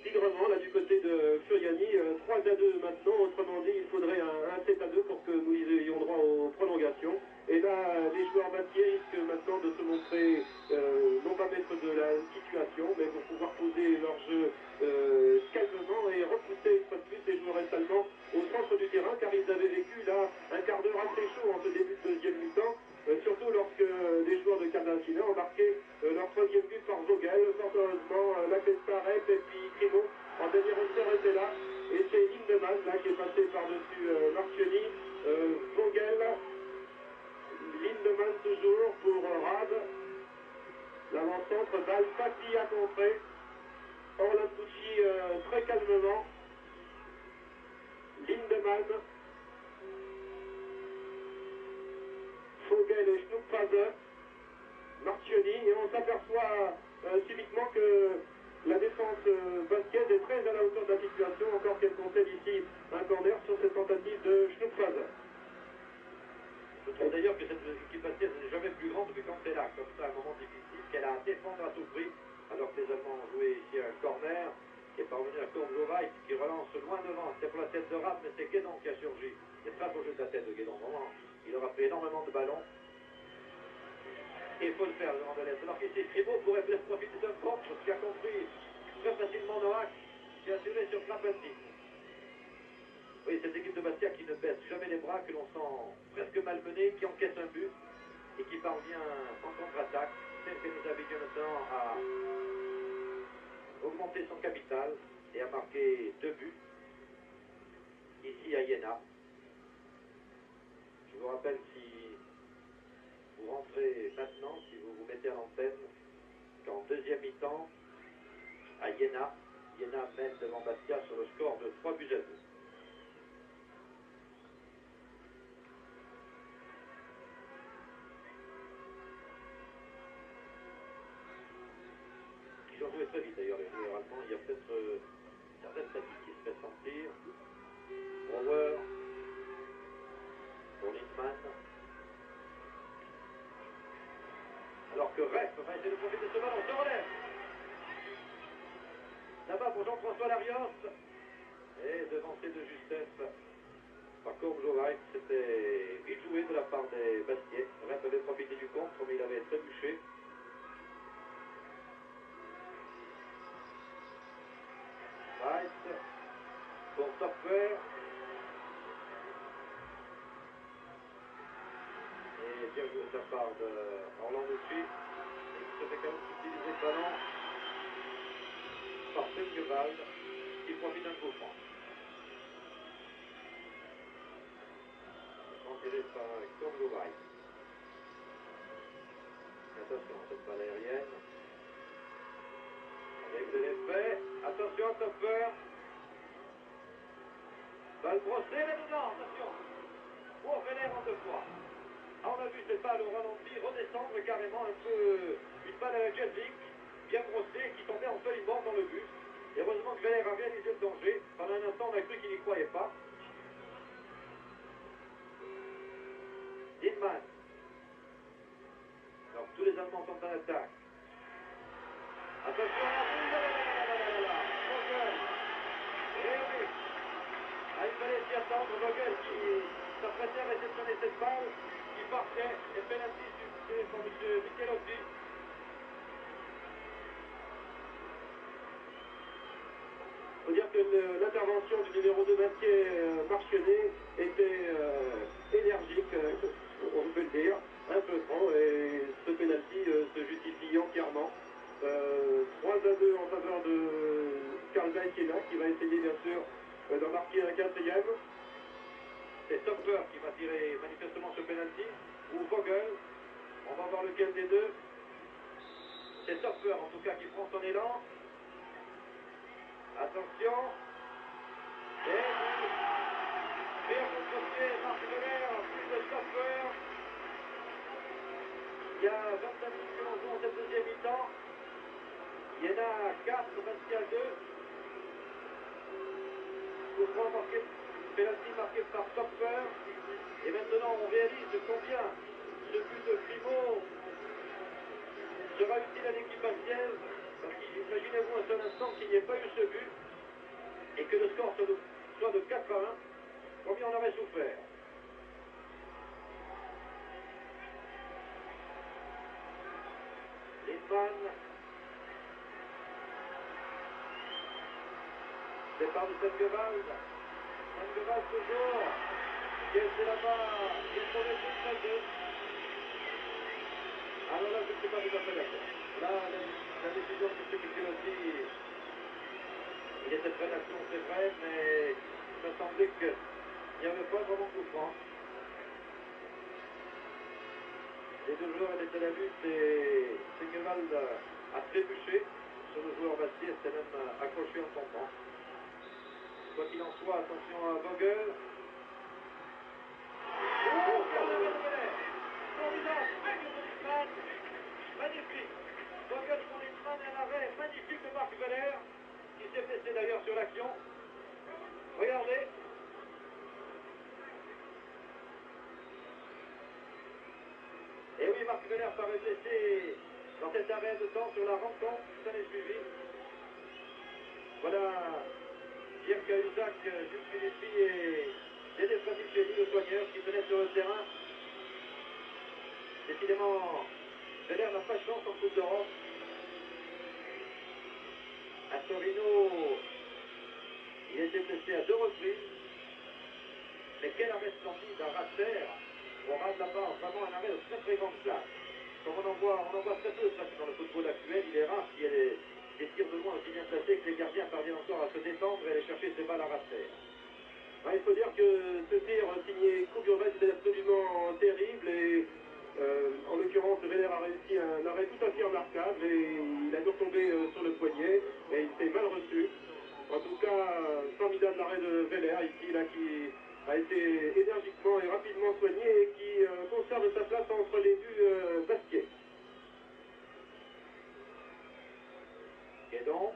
Speaker 3: tigrement là du côté de Furiani. 3-2 maintenant, autrement dit, il faudrait un 7-2 pour que nous ayons droit aux prolongations. Et là, les joueurs bastiais risquent maintenant de se montrer non pas maîtres de la situation, mais pour pouvoir poser leur jeu calmement et repousser une fois de plus les joueurs allemands au centre du terrain, car ils avaient vécu là un quart d'heure assez chaud en ce début de deuxième mi-temps, surtout lorsque les joueurs de Casacina ont marqué leur troisième but par Vogel. Fort heureusement, Lacesta, Rep et puis Crimo en dernier ressort était là, et c'est Lindemann là qui est passé par-dessus Marchioni. Vogel, Lindemann toujours pour Rad. L'avant-centre, balle facile à contrer. Orlanducci très calmement. Lindemann. Vogel et Schnuckfaser. Marchioni. Et on s'aperçoit subitement que la défense basquaise est très à la hauteur de la situation. Encore qu'elle concède ici un corner sur cette tentative de Schnuckfaser.
Speaker 4: Je trouve d'ailleurs que cette équipe bastiaise n'est jamais plus grande que quand c'est là, comme ça, un moment difficile, qu'elle a à défendre à tout prix, alors que les Allemands ont joué ici un corner, qui est parvenu à Kornbloweit, qui relance loin devant. C'était pour la tête de Rad, mais c'est Guédon qui a surgi. Il est très beau jeu de la tête de Guédon, vraiment. Il aura pris énormément de ballons. Et il faut le faire, le devant de l'Est. Alors qu'ici, Crimo pourrait peut-être profiter d'un contre, ce qu'a compris très facilement Noack, qui a tiré sur Krapati. Oui, cette équipe de Bastia qui ne baisse jamais les bras, que l'on sent presque malmenée, qui encaisse un but et qui parvient en contre-attaque, celle que nous habituons maintenant à augmenter son capital et à marquer 2 buts ici à Iéna. Je vous rappelle, si vous rentrez maintenant, si vous vous mettez à l'antenne, qu'en deuxième mi-temps, à Iéna, Iéna mène devant Bastia sur le score de 3-2. Ils ont joué très vite d'ailleurs les joueurs allemands. Il y a peut-être certaines fatigues qui se fait sentir. Brouwer pour Lindman. Alors que Rep va essayer de profiter de ce ballon, se relève. Là-bas pour Jean-François Larios. Et devancé de justesse par Kornbloweit. C'était vite joué de la part des Bastiais. Rep avait profité du contre, mais il avait trébuché. Weiss pour Topfer. Et bien joué de la part d'Orlanducci. Et qui se fait quand même utiliser le ballon par Sengewald, qui profite d'un coup franc. Tiré par Kornbloweit. Attention à cette balle aérienne. Avec de l'effet. Attention à Topfer. Balle brossée, mais dedans, attention. Pour Veller en 2 fois. Ah, on a vu cette balle au ralenti redescendre carrément un peu. Une balle à la Jelvik, bien brossée, qui tombait en feuille morte dans le but. Et heureusement que Veller a réalisé le danger. Pendant un instant, on a cru qu'il n'y croyait pas. Lindman. Alors tous les Allemands sont en attaque. Attention à la boule. Vogel. Eh oui. Ah, il fallait s'y attendre. Vogel qui s'apprêtait à réceptionner cette balle, qui partait, et penalty substitué par M. Michelotti.
Speaker 3: Il faut dire que l'intervention du numéro 2 basket Marchionnet était énergique, on peut le dire, un peu franc, et ce pénalty se justifie entièrement. 3-2 en faveur de Karl Zeiss qui va essayer bien sûr d'en marquer un 4e.
Speaker 4: C'est Topfer qui va tirer manifestement ce penalty, ou Vogel. On va voir lequel des deux. C'est Topfer en tout cas qui prend son élan. Attention. Et bien contre-pied, Marc Veller, plus de Topfer. Il y a 25 minutes que l'on joue en cette deuxième mi-temps. Il y en a 4, Bastia 2. Coup franc marqué Penalty marqué par Topfer. Et maintenant, on réalise combien ce but de Primo sera utile à l'équipe bastiaise. Parce qu'imaginez-vous un seul instant qu'il n'y ait pas eu ce but et que le score soit de 4-1. Combien on aurait souffert. Lindman. Départ de Sengewald. Sengewald toujours. Qui est là-bas. Il faut mettre une très peu. Alors là, je ne suis pas tout à fait d'accord. Là, la décision de M. Michelotti, il était près d'action, c'est vrai, mais il me semblait qu'il n'y avait pas vraiment de coup franc. Les deux joueurs étaient à la lutte et Sengewald a trébuché sur le joueur Bastier, s'est même accroché en tombant. Quoi qu'il en soit, attention à Vogel. Oh, quel arrêt de Veller. Formidable, Lindman. Magnifique. Vogel sur Lindman et un arrêt magnifique de Marc Veller, qui s'est blessé d'ailleurs sur l'action. Regardez. Et oui, Marc Veller paraît blessé dans cet arrêt de temps sur la rencontre qui s'en est suivi. Voilà Pierre Cahuzac, Jules Philippi et Dédé Fraticelli, le soigneur, qui pénètre sur le terrain. Décidément, Veller n'a pas de chance en Coupe d'Europe. À Torino, il a été blessé à 2 reprises. Mais quel arrêt splendide à Rasser au ras de la barre, vraiment un arrêt de très très grande classe. Comme on en voit très peu presque dans le football actuel, il est rare qu'il y ait des tirs de loin aussi bien placés que les gardiens parviennent encore à se détendre et aller chercher ses balles à Rasser.
Speaker 3: Il faut dire que ce tir signé Kuburbac était absolument terrible et en l'occurrence Veller a réussi un arrêt tout à fait remarquable et il a dû retomber sur le poignet et il s'est mal reçu. En tout cas, formidable arrêt de Veller ici, là, qui a été énergiquement et rapidement soigné et qui conserve sa place entre les buts Bastiais.
Speaker 4: Guédon.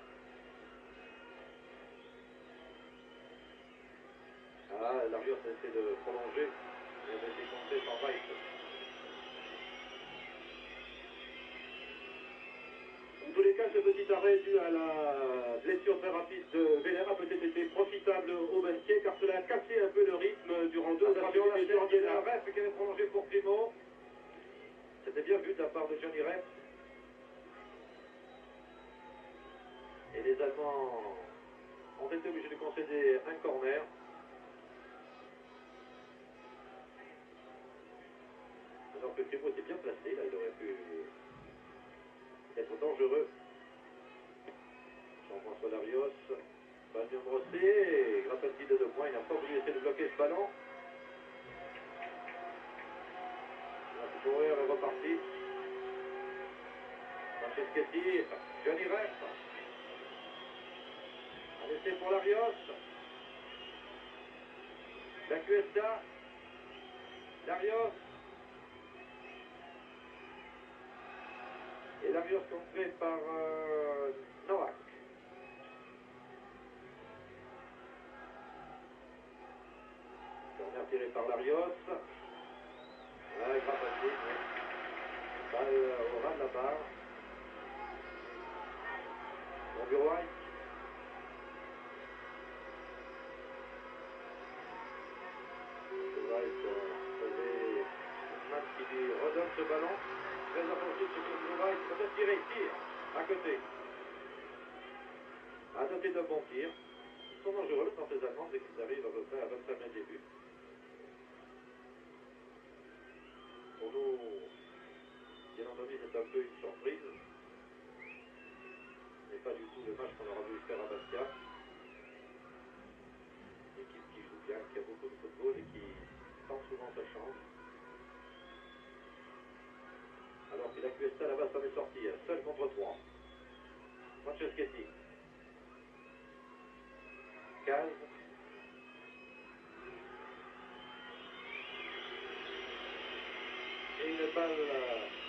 Speaker 4: Ah, Larios a essayé de prolonger. Il avait été contré par Weiss.
Speaker 3: En tous les cas, ce petit arrêt dû à la blessure très rapide de Veller a peut-être été profitable au Bastiais car cela a cassé un peu le rythme durant 2 ou 3 minutes de
Speaker 4: Johnny Rep qui avait prolongé pour Primo. C'était bien vu de la part de Johnny Rep. Et les Allemands ont été obligés de concéder un corner. Alors que Primo était bien placé, là il aurait pu être dangereux. Jean-François Larios, balle bien brossée, et grâce à le tir de 2 points, il n'a pas voulu essayer de bloquer ce ballon. Bauer est reparti. Franceschetti, Johnny Rep. Un essai pour Larios. La Cuesta. Larios. Et Larios contré par Novak. Corner tiré par Larios. Ah, il pas passé, oui. Balle au ras de la barre. Bon bureau White. Sauvé Lindman qui lui redonne ce ballon. Très offensif ce Claude White. Peut-être tirer, tire à côté. À noter de bons tirs. Ils sont dangereux dans ces Allemands dès qu'ils arrivent à peu près à 25 mètres des buts. Pour nous, bien entendu, c'est un peu une surprise. Ce n'est pas du tout le match qu'on aura voulu faire à Bastia. Une équipe qui joue bien, qui a beaucoup de football et qui tente souvent sa chance. Alors que la Cuesta là-bas s'en est sorti, seul contre 3. Franceschetti. Caz. Et une balle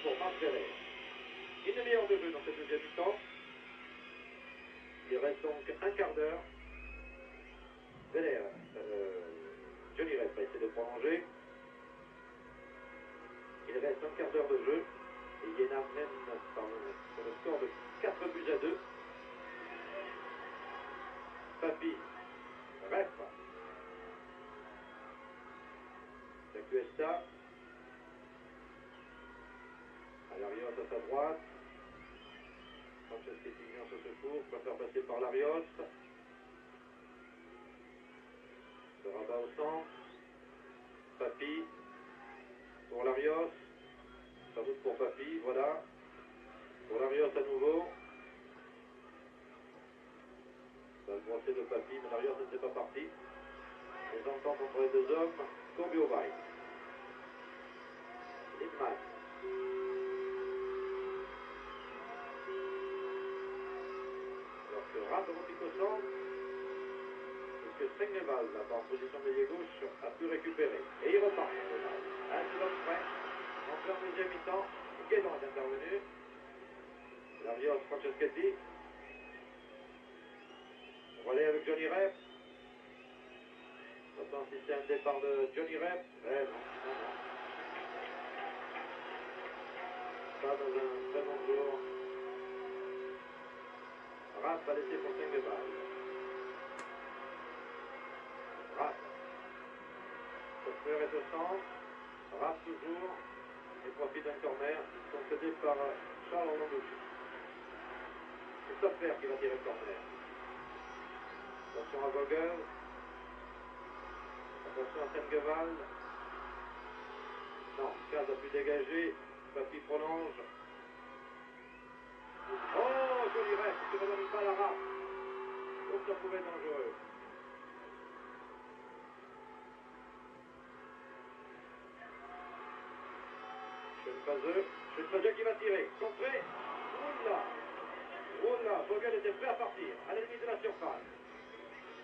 Speaker 4: pour Marc Veller. Une demi-heure de jeu dans cette deuxième mi-temps. Il reste donc un quart d'heure. Veller, Johnny Rep va essayer de prolonger. Il reste un quart d'heure de jeu. Et Iéna mène sur le score de 4 buts à 2. Papy, Rep. La Cuesta. Larios à sa droite. Franceschetti vient au secours, préfère passer par Larios. Se rabat au centre. Papy. Pour Larios. Sans doute pour Papy, voilà. Pour Larios à nouveau. Balle brossée de Papy, mais Larios ne s'est pas parti. Les ententes entre les deux hommes. Courbet au bail. Lindman. Alors que Rapp repique au centre. Et que Sengevald, là en position de milieu gauche, a pu récupérer. Et il repart, Sengevald. À 2 hommes près. Entré en deuxième mi-temps. Guédon est intervenu. Larios, Franceschetti. Relais avec Johnny Rep. On attend si c'est un départ de Johnny Rep. Eh non. Pas dans un très bon jour. Rapp va laisser pour Sengevald. Rapp. Sopfer est au centre. Rapp toujours. Et profite d'un corner concédé par Charles Orlandouche. C'est Sopfer qui va tirer le corner. Attention à Vogel. Attention à Sengevald. Non, Kaz a pu dégager. Papy prolonge. Oh, joli rêve, qui redonne une balle à Rapp. Donc ça pouvait être dangereux. Schönfazeux qui va tirer. Contré. Oula, Vogel était prêt à partir, à la limite de la surface.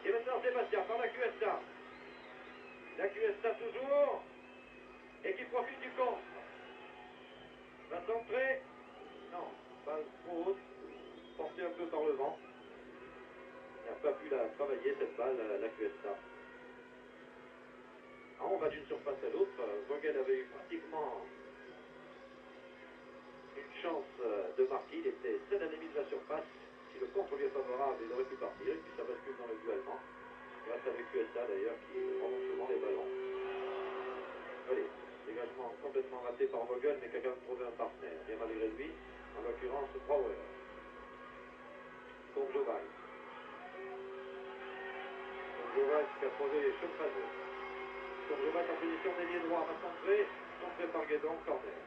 Speaker 4: Et maintenant Sébastien par la Cuesta. La Cuesta toujours. Et qui profite du contre. Va centrer. Non, balle trop haute. Portée un peu par le vent. Il n'a pas pu la travailler cette balle, la Cuesta. Ah, on va d'une surface à l'autre. Vogel avait eu pratiquement une chance de marquer. Il était seul à la limite de la surface. Si le contre lui est favorable, il aurait pu partir. Et puis ça bascule dans le duellement. Grâce à Cuesta d'ailleurs qui remonte souvent les ballons. Allez, dégagement complètement raté par Vogel, mais qui a quand même trouvé un partenaire. Bien malgré lui, en l'occurrence Brouwer. Courjovac. Courjovac qui a trouvé Schönfazeux. Courjovac en position d'ailier droit va centrer. Centré par Guédon, corner.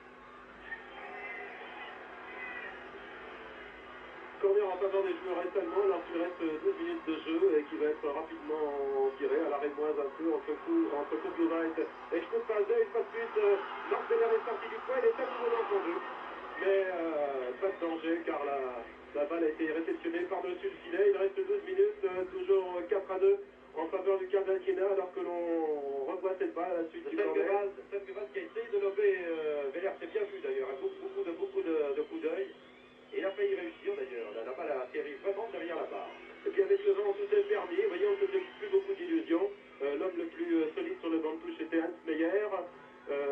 Speaker 3: Corner en faveur des joueurs allemands alors qu'il reste 12 minutes de jeu et qui va être rapidement tiré à l'arrêt de moins un peu entre Kurbjuvac et Schmutfalze. Une fois de plus, Marc Veller est sorti du poids, il est à nouveau dans son jeu. Mais pas de danger car la balle a été réceptionnée par-dessus le filet. Il reste 12 minutes, toujours 4-2 en faveur du Cardinal Jena alors que l'on revoit cette balle à la suite du corner.
Speaker 4: Sengevald qui a essayé de lober, Veller s'est bien vu d'ailleurs, beaucoup de coups d'œil. Et il a failli réussir d'ailleurs, la balle a atterri vraiment derrière la barre.
Speaker 3: Et puis avec le vent, tout est permis. Vous voyez, on ne faisait plus beaucoup d'illusions. L'homme le plus solide sur le banc de touche était Hans Meyer.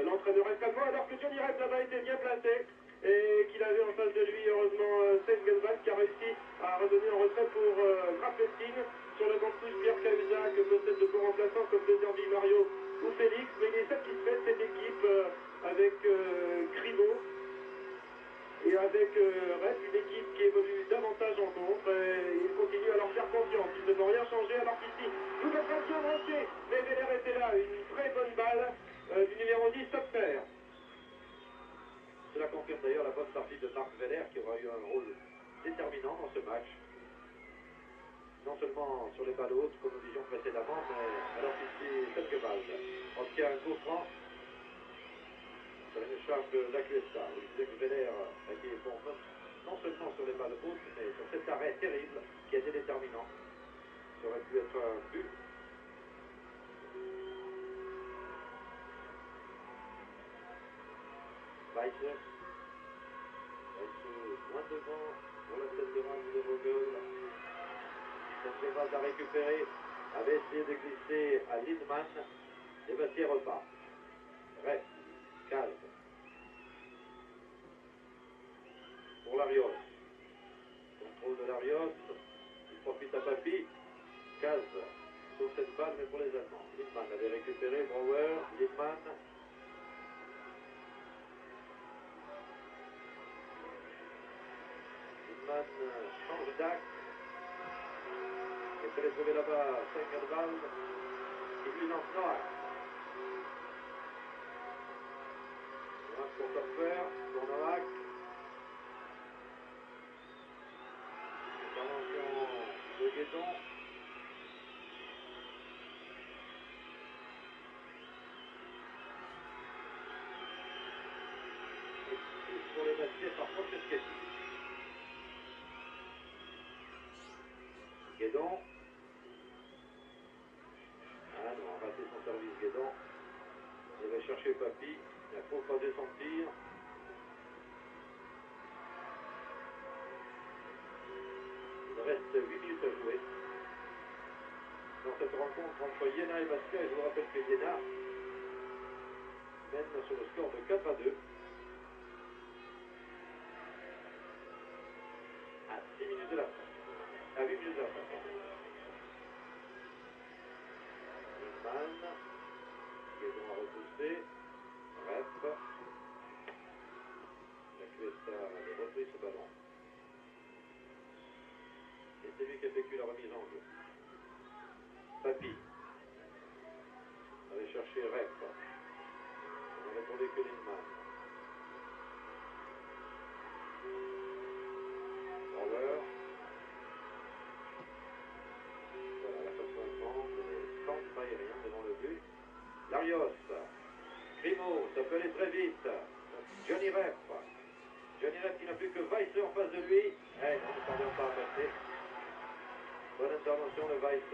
Speaker 3: L'entraîneur est allemand alors que Johnny Rep là-bas était bien placé. Et qu'il avait en face de lui, heureusement, Sengevald qui a réussi à revenir en retrait pour Grafenstein. Sur le banc de touche, Pierre Cahuzac possède de bons remplaçants comme Désir Mario ou Félix. Mais il est satisfait de cette équipe avec Grimaud. Et avec Rep, une équipe qui évolue davantage en contre, et il continue à leur faire confiance. Ils ne vont rien changer alors qu'ici, tout va pas bien brossé. Mais Veller était là, une très bonne balle du numéro 10, Sopfer.
Speaker 4: Cela confirme d'ailleurs la bonne partie de Marc Veller qui aura eu un rôle déterminant dans ce match. Non seulement sur les balles hautes, comme nous disions précédemment, mais alors qu'ici, Sengevald obtient un coup franc. Sur une charge de la Cuesta, où il disait que Veller a été bon non seulement sur les balles hautes, mais sur cet arrêt terrible qui a été déterminant. Ça aurait pu être un but. Weisse loin devant pour la tête de race de Vogel. Sengevald a récupéré, avait essayé de glisser à Lindman. Les Bastiais repartent. Rep, calme. Pour Larios. Contrôle de Larios. Il profite à Papi. Case. Sauf cette balle, mais pour les Allemands. Lindman avait récupéré. Brouwer. Lindman. Lindman change d'axe. Et peut les trouver là-bas. Sengenwald. Il lui lance Noack. Noack pour Topfer. Pour Noack. Intervention de Guédon. Et pour les Bastiais par Franceschetti. Guédon. Ah non, a raté son service Guédon. Il va chercher Papi. Il a trop croisé son tir. Il reste 8 minutes à jouer dans cette rencontre entre Iéna et Bastia. Et je vous rappelle que Iéna mène sur le score de 4-2. À 6 minutes de la fin. À 8 minutes de la fin. Lindman. Guédon a repoussé. Rep. La Cuesta avait repris ce ballon. Et c'est lui qui effectue la remise en jeu. Papi. Allait chercher Rep. On n'avait trouvé que Lindman. Brouwer. Voilà la façon de prendre les centres aériens devant le but. Larios. Grimaud, ça peut aller très vite. Johnny Rep. Johnny Rep qui n'a plus que Weiss en face de lui. Eh non, ne parvient pas à passer. Bonne intervention de Weiss.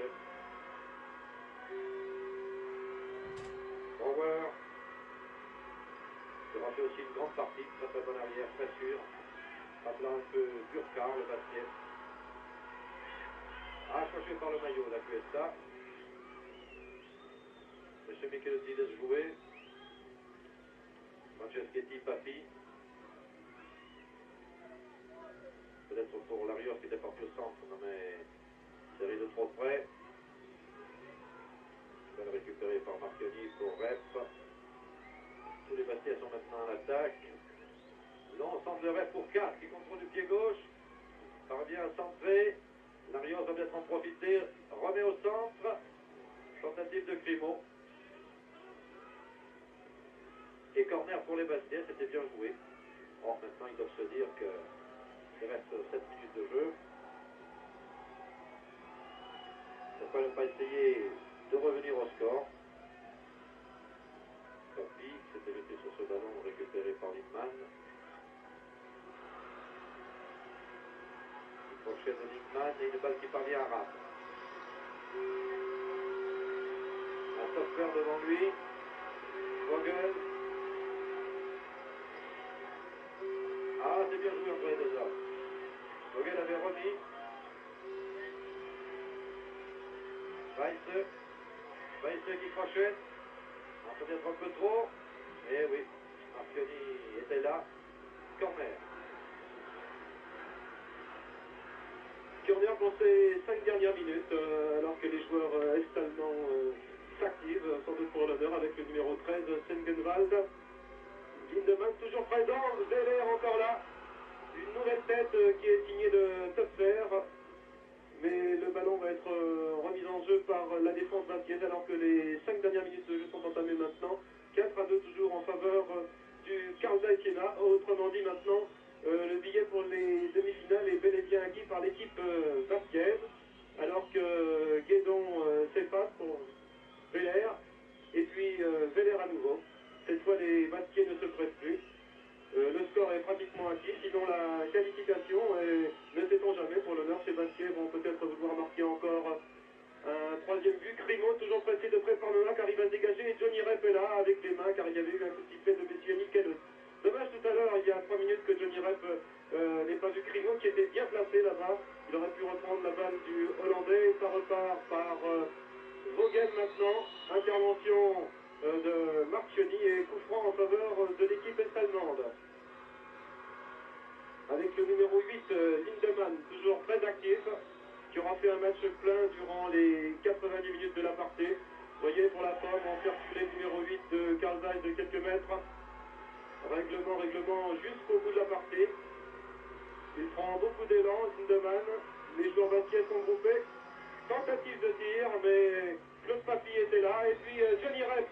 Speaker 4: Brouwer. Il aura fait aussi une grande partie. Très très bonne arrière, très sûr. Rappelant un peu Burkhardt, le basket. Accroché par le maillot, la Cuesta. M. Michelotti laisse jouer. Franceschetti, Papi. Peut-être pour Larios qui était parti au centre, mais série de trop près. Balle récupérée par Marchioni pour Rep. Tous les Bastiais sont maintenant à l'attaque. Long centre de Rep pour 4 qui contrôle du pied gauche. Parvient à centrer. Larios va peut-être en profiter. Remet au centre. Tentative de Grimaud. Et corner pour les Bastiais, c'était bien joué. Or maintenant ils doivent se dire qu'il reste 7 minutes de jeu. Pourquoi ne pas essayer de revenir au score? Papi s'était jeté sur ce ballon récupéré par Lindman. Une crochet de Lindman et une balle qui parvient à Rapp. Un Topfer devant lui. Vogel. Ah, c'est bien joué entre les deux hommes. Vogel avait remis. Weiss qui crochette. En peut-être un peu trop. Mais oui, Marchioni était là. Corner.
Speaker 3: Corner dans ces 5 dernières minutes, alors que les joueurs est-allemands s'activent, sans doute pour l'honneur, avec le numéro 13, Sengenwald. Lindemann toujours présent, Zeller encore là. Une nouvelle tête qui est signée de Topfer. Mais le ballon va être remis en jeu par la défense bastiaise alors que les 5 dernières minutes de jeu sont entamées maintenant. 4-2 toujours en faveur du Carl Zeiss Jena. Autrement dit maintenant, le billet pour les demi-finales est bel et bien acquis par l'équipe bastiaise. Alors que Guédon s'efface pour Veller. Et puis Veller à nouveau. Cette fois les Bastiais ne se pressent plus. Le score est pratiquement acquis, sinon la qualification, et ne sait-on jamais, pour l'honneur, ces Bastiais vont peut-être vouloir marquer encore un troisième but. Grimaud, toujours pressé de près par Noack, arrive à se dégager, et Johnny Rep est là avec les mains, car il y avait eu un coup de sifflet de Messier Michelos. Dommage tout à l'heure, il y a 3 minutes, que Johnny Rep n'ait pas vu Grimaud, qui était bien placé là-bas. Il aurait pu reprendre la balle du Hollandais, ça repart par Vogel maintenant. Intervention de Marchioni et coup franc en faveur de l'équipe est-allemande. Avec le numéro 8, Lindemann, toujours très actif, qui aura fait un match plein durant les 90 minutes de la partie. Vous voyez, pour la pomme, on fait reculer le numéro 8 de Carl Zeiss de quelques mètres. Règlement jusqu'au bout de la partie. Il prend beaucoup d'élan, Lindemann. Les joueurs basket sont groupés. Tentative de tir, mais Claude Papy était là. Et puis Johnny Rep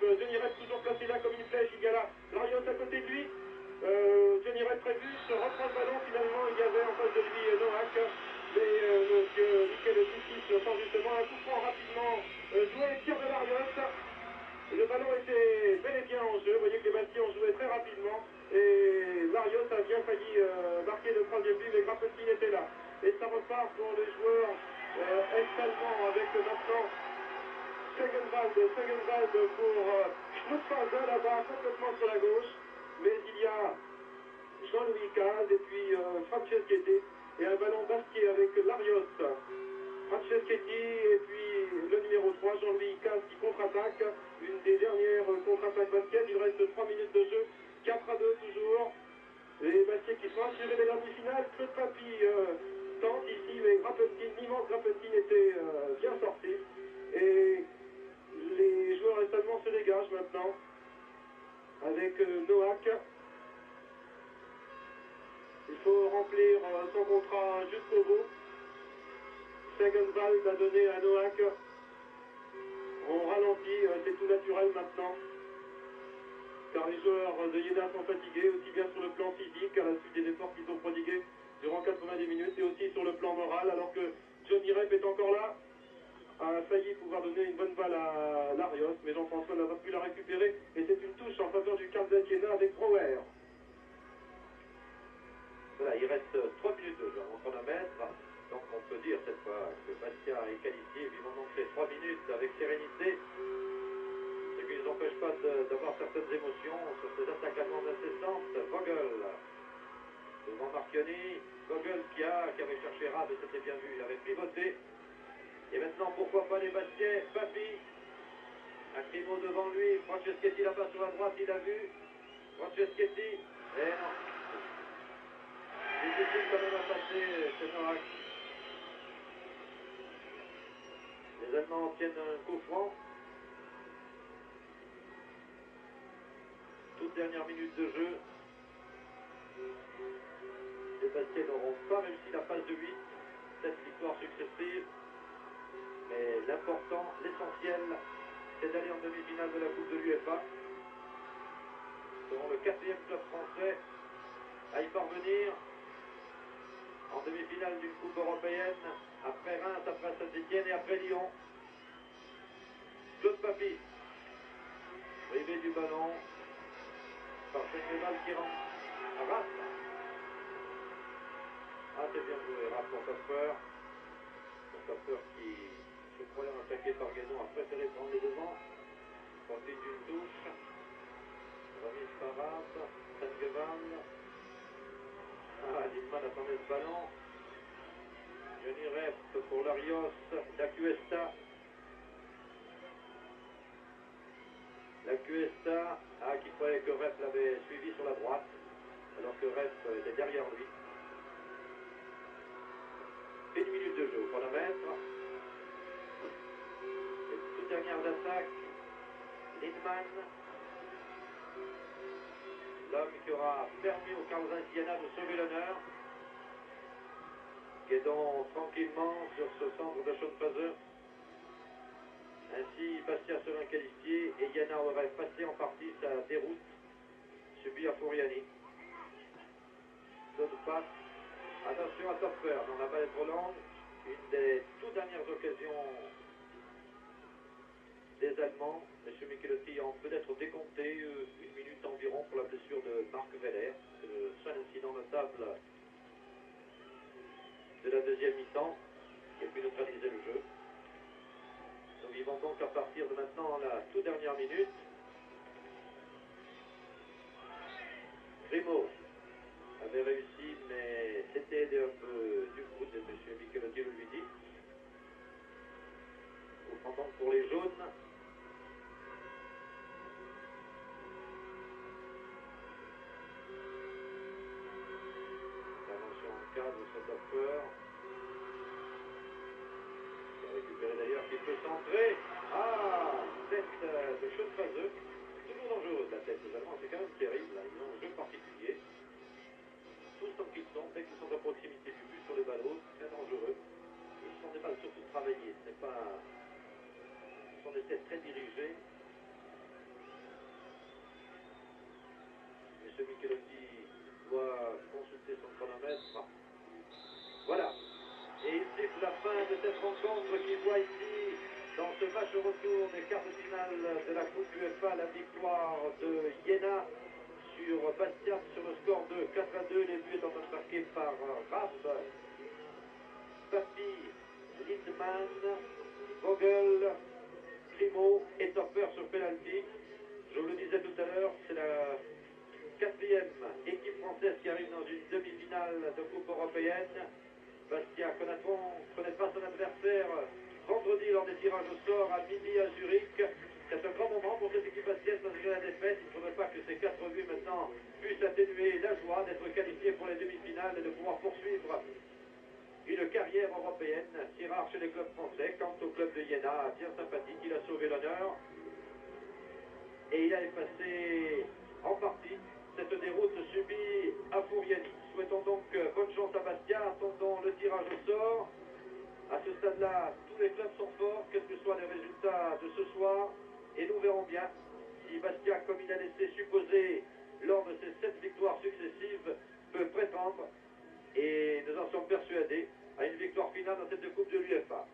Speaker 3: toujours placé là comme une flèche. Il y a là Larios à côté de lui. Johnny Rep prévu, se reprend le ballon. Finalement, il y avait en face de lui Noack. Mais monsieur Michel Ducis sent justement un coup franc rapidement joué. Tir de Larios. Le ballon était bel et bien en jeu. Vous voyez que les Bastiens ont joué très rapidement. Et Larios a bien failli marquer le troisième but, mais Grappetin était là. Et ça repart pour les joueurs est-allemands avec maintenant Segenwald pour Schmutzhauser là-bas, complètement sur la gauche. Mais il y a Jean-Louis Caz et puis Franceschetti et un ballon Bastier avec Larios. Franceschetti et puis le numéro 3, Jean-Louis Caz qui contre-attaque. Une des dernières contre-attaques basket. Il reste 3 minutes de jeu. 4-2 toujours. Les Bastiers qui sont assurés des gardes finales. Claude Papy tente ici, mais Grappetin, l'immense Grappetin était bien sorti. Et les joueurs est-allemands se dégagent maintenant avec Noack. Il faut remplir son contrat jusqu'au bout. Segenwald a donné à Noack. On ralentit, c'est tout naturel maintenant. Car les joueurs de Jena sont fatigués, aussi bien sur le plan physique, à la suite des efforts qu'ils ont prodigués durant 90 minutes, et aussi sur le plan moral, alors que Johnny Rep est encore là, a failli pouvoir donner une bonne balle à Larios, mais Jean-François n'a pas pu la récupérer, et c'est une touche en faveur du Carl Zeiss Jena avec Brouwer.
Speaker 4: Voilà, il reste 3 minutes de jeu en chronomètre. Donc on peut dire cette fois que Bastia est qualifié vivement de ces 3 minutes avec sérénité. Ce qui ne nous empêche pas d'avoir certaines émotions sur ces attaques allemandes incessantes. Vogel devant Marchioni. Vogel qui avait cherché Rab et c'était bien vu, il avait pivoté. Et maintenant pourquoi pas les Bastiais. Papy, Acrimo devant lui. Franceschetti là-bas sur la droite, il a vu. Franceschetti, et non. Difficile quand même à passer chez Noack. Les Allemands obtiennent un coup franc. Toute dernière minute de jeu. Les Bastiais n'auront pas réussi la passe de 8. 7 victoires successives. Mais l'important, l'essentiel, c'est d'aller en demi-finale de la Coupe de l'UEFA. Nous serons le 4e club français à y parvenir. En demi-finale d'une Coupe européenne, après Reims, après Saint-Etienne et après Lyon. Claude Papy, privé du ballon par Segenwald qui rentre. Rapp. Ah, c'est bien joué, Rapp pour Topfer. Pour Topfer qui, se croyant attaqué par Guénon, a préféré prendre les devants. Profite d'une touche. Remise par Rapp. Segenwald. Ah, Littmann attendait ce ballon. Johnny Rep pour Larios. La Cuesta. La Cuesta, qui croyait que Rep l'avait suivi sur la droite, alors que Rep était derrière lui. 1 minute de jeu au chronomètre. Les toutes dernières attaques. Lindman, l'homme qui aura permis au Carl Zeiss Jena de sauver l'honneur. Guédon tranquillement sur ce centre de Schönfase. Ainsi, Bastia serait qualifié et Jena aurait passé en partie sa déroute subie à Furiani. Bonne passe. Attention à Topfer. Non, la balle est trop longue. Une des toutes dernières occasions des Allemands. M. Michelotti en peut-être décompté 1 minute environ pour la blessure de Marc Weller. C'est le seul incident notable de la deuxième mi-temps qui a pu neutraliser le jeu. Nous vivons donc à partir de maintenant la toute dernière minute. Grimaud avait réussi, mais c'était aidé un peu du coup de M. Michelotti le lui dit. Vous prend donc pour les jaunes. Hopper. Il a récupéré d'ailleurs, qui peut centrer. Ah, tête de Schönfaseux. Toujours dangereuse la tête des Allemands, c'est quand même terrible. Là. Ils ont un jeu particulier. Tous tant qu'ils sont, dès qu'ils sont à proximité du but sur les ballots, très dangereux. Et ce sont des balles surtout travaillées. Ce sont des têtes très dirigées. M. Michelotti doit consulter son chronomètre. Voilà. Et il siffle la fin de cette rencontre qui voit ici, dans ce match retour des quarts de finale de la Coupe UEFA, la victoire de Jena sur Bastia sur le score de 4-2. Les buts étant marqués par Rapp, Papi, Lindman, Vogel, Primo et Topper sur penalty. Je vous le disais tout à l'heure, c'est la quatrième équipe française qui arrive dans une demi-finale de Coupe européenne. Bastia connaîtra son adversaire vendredi lors des tirages au sort à midi à Zurich. C'est un grand moment pour cette équipe bastienne sans la défaite. Il ne faudrait pas que ces 4 buts maintenant puissent atténuer la joie d'être qualifiés pour les demi-finales et de pouvoir poursuivre une carrière européenne si rare chez les clubs français. Quant au club de Jena, bien sympathique, il a sauvé l'honneur et il a effacé en partie cette déroute subie à Fouriani. Souhaitons donc bonne chance à Bastia, attendons le tirage au sort. À ce stade-là, tous les clubs sont forts, quels que soient les résultats de ce soir, et nous verrons bien si Bastia, comme il a laissé supposer lors de ses 7 victoires successives, peut prétendre, et nous en sommes persuadés, à une victoire finale dans cette Coupe de l'UEFA.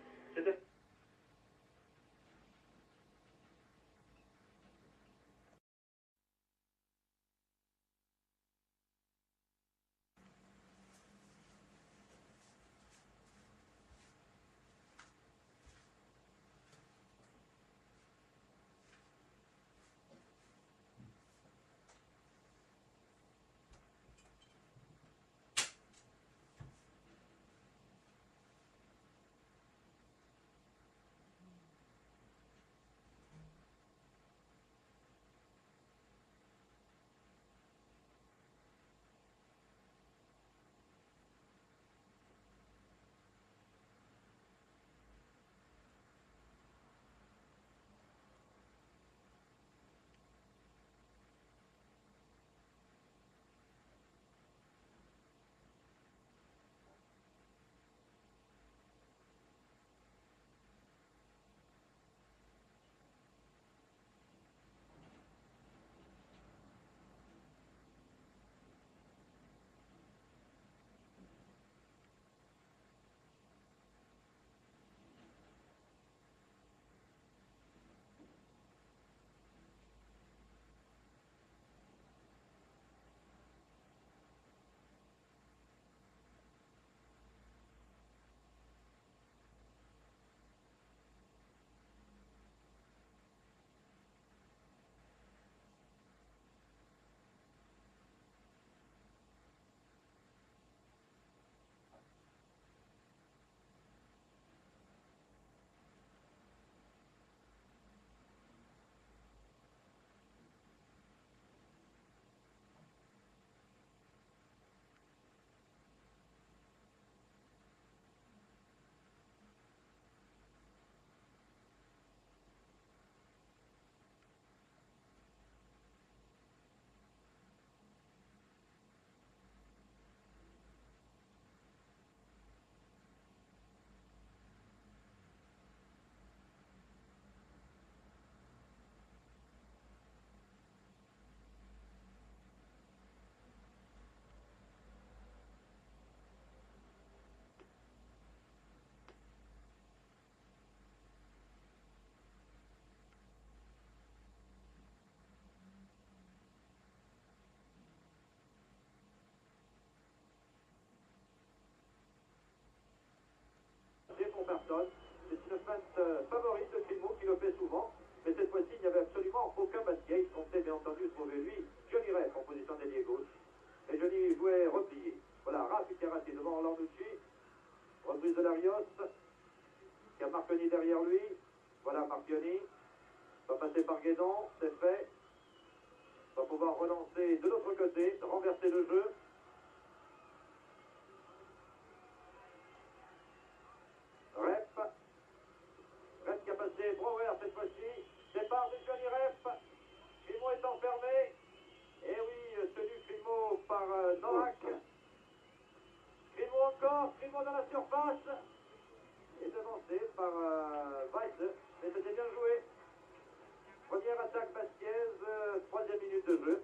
Speaker 2: Pour personne. C'est une feinte favorite de Primo qui le fait souvent, mais cette fois-ci il n'y avait absolument aucun Bastia. Il comptait bien entendu trouver lui, Johnny Rep en position d'ailier gauche. Et Johnny jouait replié. Voilà, Rafi qui a raté devant Orlanducci. Reprise de Larios, qui a Marconi derrière lui. Voilà Marconi. Va passer par Guédon, c'est fait. Va pouvoir relancer de l'autre côté, renverser le jeu. par Novak. Primo encore, Primo dans la surface. Et devancé par Weiss. Mais c'était bien joué. Première attaque bastiaise, 3e minute de jeu.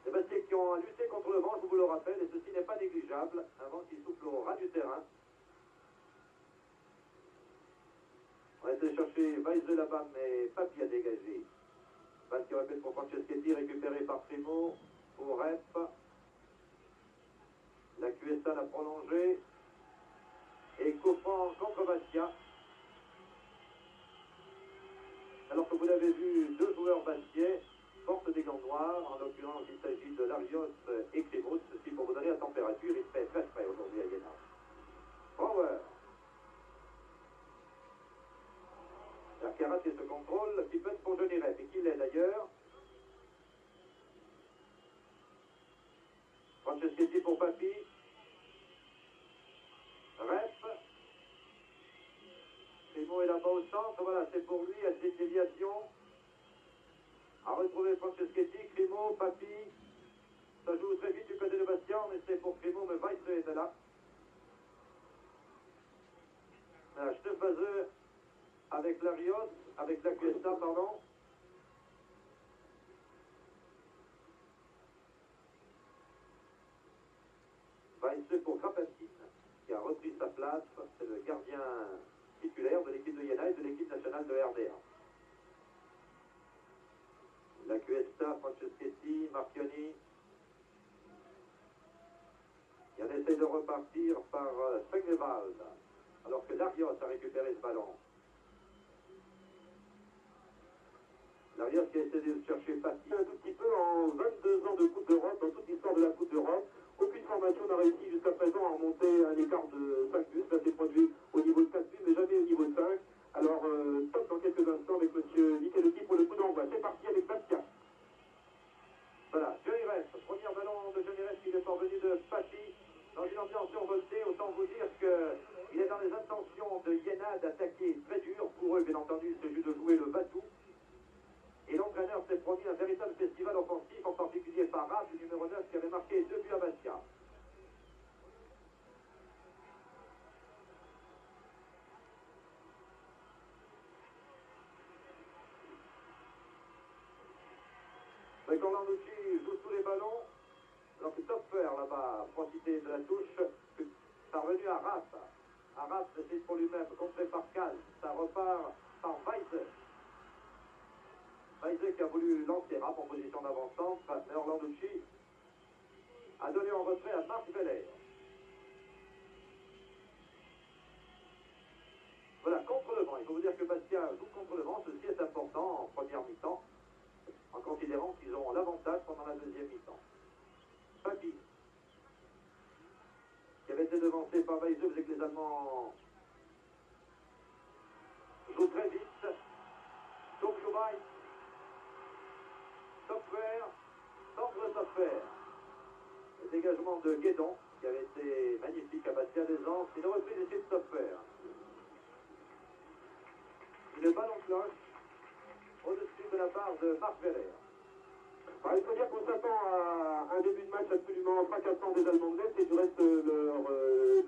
Speaker 2: Les Bastiais qui ont lutté contre le vent, je vous le rappelle, et ceci n'est pas négligeable. Un vent qui souffle au ras du terrain. On va essayer de chercher Weiss là-bas, mais Papi a dégagé. Balle qui répète pour Franceschetti, récupéré par Primo, pour Rep. La QSA l'a prolongé. Et Coffran contre Bastia. Alors que vous l'avez vu, deux joueurs bastiais portent des gants noirs. En l'occurrence, il s'agit de Larios et Crémos. Ceci pour vous donner la température. Il fait très frais aujourd'hui à Iéna. Power. Alcaraz et ce contrôle qui peut être pour Johnny Rep et qui l'est d'ailleurs. Franceschetti pour Papi. Rep. Primo est là-bas au centre. Voilà, c'est pour lui. À cette déviation. À retrouver Franceschetti, Crimo, Papi. Ça joue très vite du côté de Bastien, mais c'est pour Crimo, mais Weiss est là. Stefazeux avec Larios, avec la QSA, pardon. Weiss pour Krapatin, qui a repris sa place. C'est le gardien titulaire de l'équipe de Iéna et de l'équipe nationale de RDA. La QSA, Franceschetti, Marchioni. Il en essaie de repartir par Spengevald, alors que Larios a récupéré ce ballon. Larios qui a essayé de chercher Papi.
Speaker 1: Un tout petit peu en 22 ans de Coupe d'Europe, dans toute l'histoire de la Coupe d'Europe. Aucune formation n'a réussi jusqu'à présent à remonter un écart de 5 buts. Ça s'est produit au niveau de 4 buts, mais jamais au niveau de 5. Alors, top dans quelques instants avec M. Micheletti pour le coup d'envoi. C'est parti avec Bastia.
Speaker 2: Voilà, Johnny Rep, premier ballon de Johnny Rep qui est parvenu de Papi dans une ambiance survoltée. Autant vous dire qu'il est dans les intentions de Iéna d'attaquer très dur. Pour eux, bien entendu, il s'agit de jouer le batou. Et l'entraîneur s'est promis un véritable festival offensif, en particulier par Rapp, le numéro 9, qui avait marqué 2 buts à Bastia. Orlanducci joue tous les ballons, alors que Topfer là-bas a profité de la touche, parvenu à Rapp. À Rapp, c'est pour lui-même, contré par Cal. Ça repart par Weiss. Weiss qui a voulu lancer Rapp en position d'avant-centre, mais Orlanducci a donné en retrait à Marc Veller. Voilà, contre le vent. Il faut vous dire que Bastia joue contre le vent. Ceci est important en première mi-temps, en considérant qu'ils ont l'avantage pendant la deuxième mi-temps. Papi, qui avait été devancé par Weiss, faisait que les Allemands jouent très vite. Weiss, Topfer, centre Topfer. Le dégagement de Guédon, qui avait été magnifique à Bastia des Anses. Une reprise ici de Topfer. Une balle en cloche au-dessus de la barre de Marc Veller.
Speaker 1: Il faut dire qu'on s'attend à un début de match absolument fracassant des Allemands de l'Est. C'est du reste leur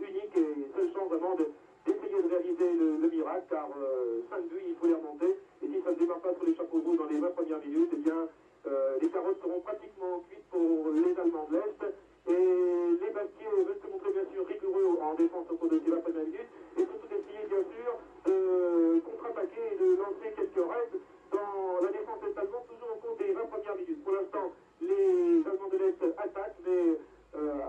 Speaker 1: unique et seule chance vraiment d'essayer de réaliser le miracle, car 5 buts, il faut les remonter. Et si ça ne démarre pas sur les chapeaux rouges dans les 20 premières minutes, eh bien, les carottes seront pratiquement cuites pour les Allemands de l'Est. Et les Bastiais veulent se montrer bien sûr rigoureux en défense au cours de ces 20 premières minutes. Et surtout essayer bien sûr de contre-attaquer et de lancer quelques raids dans la défense est allemande, toujours au cours des 20 premières minutes. Pour l'instant, les Allemands de l'Est attaquent, mais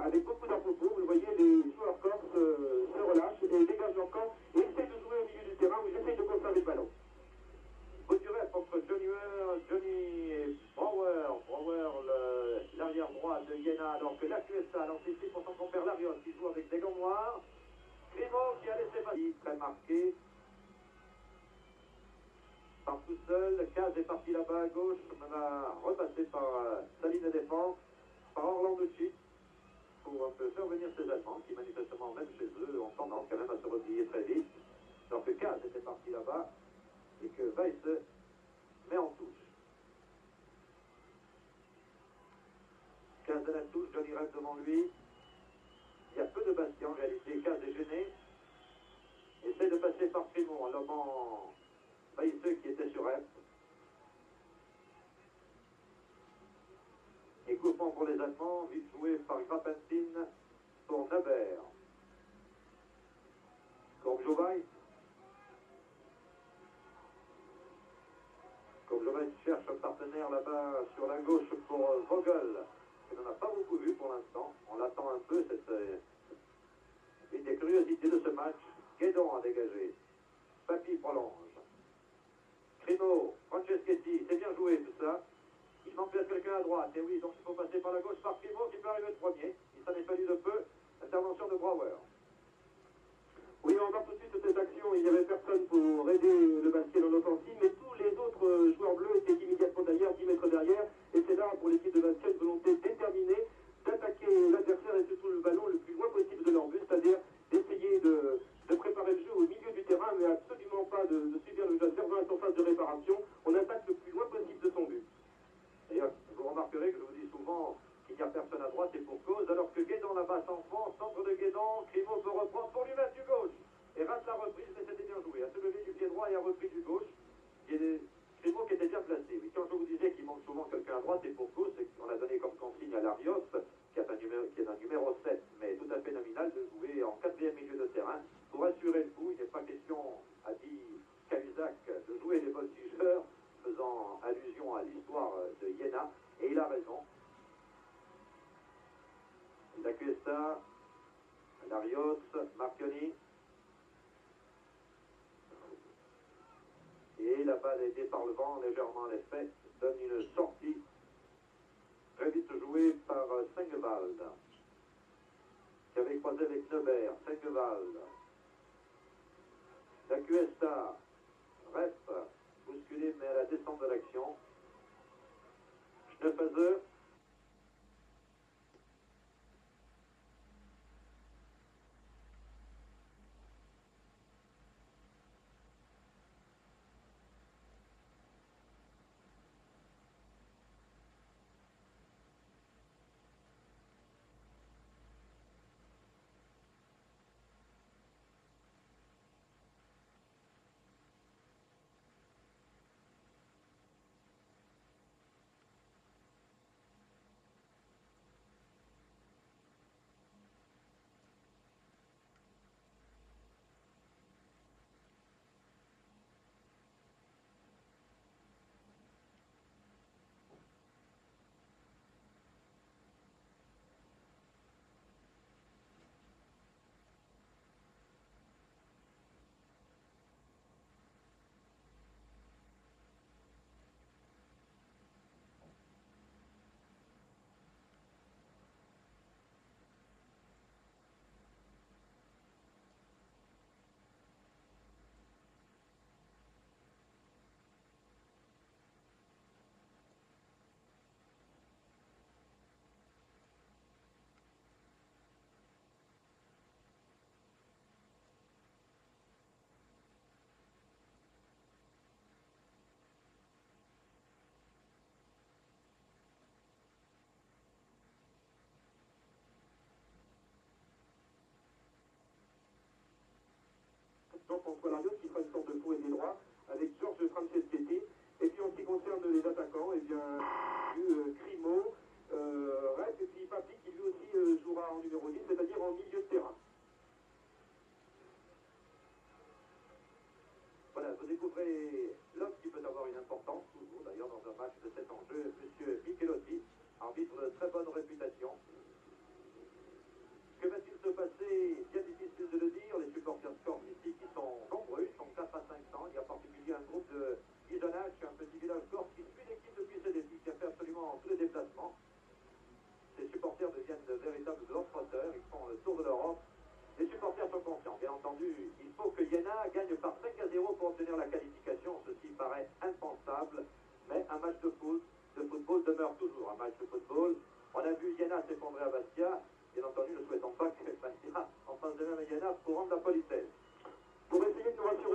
Speaker 1: avec beaucoup d'à-propos. Vous le voyez, les joueurs corses se relâchent et dégagent leur camp et essayent de jouer au milieu du terrain où ils essayent de conserver le ballon.
Speaker 2: Bauduref entre Johnny et Bauer. Bauer, l'arrière droit de Iéna, alors que la QSA l'anticipe pour son compère Larios qui joue avec des gants noirs. Primo qui a laissé passer, très marqué. Par tout seul, Caz est parti là-bas à gauche, on a repassé par sa ligne de défense, par Orlanducci, pour un peu faire venir ces Allemands qui manifestement, même chez eux, ont tendance quand même à se replier très vite. Alors que Caz était parti là-bas et que Weiss met en touche. casse de la touche, Johnny Rep devant lui. Il y a peu de Bastien en réalité, Casse est gêné. Essaie de passer par Primo en lobant Baisseux qui était sur Rep. Et coupement pour les Allemands, vite joué par Grappentin pour Naber. Corbjovai. Corbjovai cherche un partenaire là-bas sur la gauche pour Vogel, que l'on n'a pas beaucoup vu pour l'instant. On l'attend un peu, c'est une des curiosités de ce match. Guédon a dégagé. Papi prolonge. Crimo, Franceschetti, c'est bien joué tout ça. Il manque peut-être quelqu'un à droite. Et oui, donc il faut passer par la gauche par Crimo qui peut arriver le premier. Il s'en est fallu de peu. Intervention de Brouwer.
Speaker 1: Oui, on remarque tout de suite cette action. Il n'y avait personne pour aider le Basket en offensive, mais tous les autres joueurs bleus étaient immédiatement derrière, 10 mètres derrière. Et c'est là pour l'équipe de Basket une volonté déterminée d'attaquer l'adversaire et surtout le ballon le plus loin possible de leur but, c'est-à-dire d'essayer de préparer le jeu au milieu du terrain, mais absolument pas de subir le jeu vers la surface de réparation. On attaque le plus loin possible de son but.
Speaker 2: D'ailleurs, vous remarquerez que je vous dis souvent qu'il n'y a personne à droite et pour cause, alors que Guédon là-bas s'enfonce, centre de Guédon, Crimo peut reprendre pour lui mettre du gauche. Et rate la reprise, mais c'était bien joué. A se lever du pied droit et a repris du gauche. Crimo qui était bien placé. Oui, quand je vous disais qu'il manque souvent quelqu'un à droite et pour cause, c'est qu'on a donné comme consigne à Larios, qui est un numéro 7, mais tout à fait nominal, de jouer en quatrième milieu de terrain pour assurer le coup. Il n'est pas question, a dit Cahuzac, de jouer les voltigeurs, faisant allusion à l'histoire de Iéna, et il a raison. La Cuesta, Larios, Marchioni. Et la balle aidée par le vent, légèrement à l'effet, donne une sortie très vite jouée par Sengevald, qui avait croisé avec Neubert. Sengevald, la Cuesta, Rep, bousculé mais à la descente de l'action. Schneefelse.
Speaker 1: Jean-François Larios qui fera une sorte de faux ailier droit avec Georges Franceschetti. Et puis en ce qui concerne les attaquants, eh bien, Crimo, Rep et puis Papi qui lui aussi jouera en numéro 10, c'est-à-dire en milieu de terrain.
Speaker 2: Voilà, vous découvrez l'homme qui peut avoir une importance, toujours d'ailleurs dans un match de cet enjeu, M. Michelotti, arbitre de très bonne réputation. Que va-t-il se passer? Bien difficile de le dire. Les supporters Scorp ici qui sont nombreux, ils sont 4 à 500. Il y a en particulier un groupe de Isonach, un petit village Scorp qui suit l'équipe depuis ses débuts, qui a fait absolument tous les déplacements. Ces supporters deviennent de véritables globetrotters, ils font le tour de l'Europe. Les supporters sont conscients, bien entendu. Il faut que Iéna gagne par 5 à 0 pour obtenir la qualification. Ceci paraît impensable, mais un match de football demeure toujours un match de football. On a vu Iéna s'effondrer à Bastia. Bien entendu, ne souhaitons pas que Bastia en fasse de même à Iéna pour rendre la politique.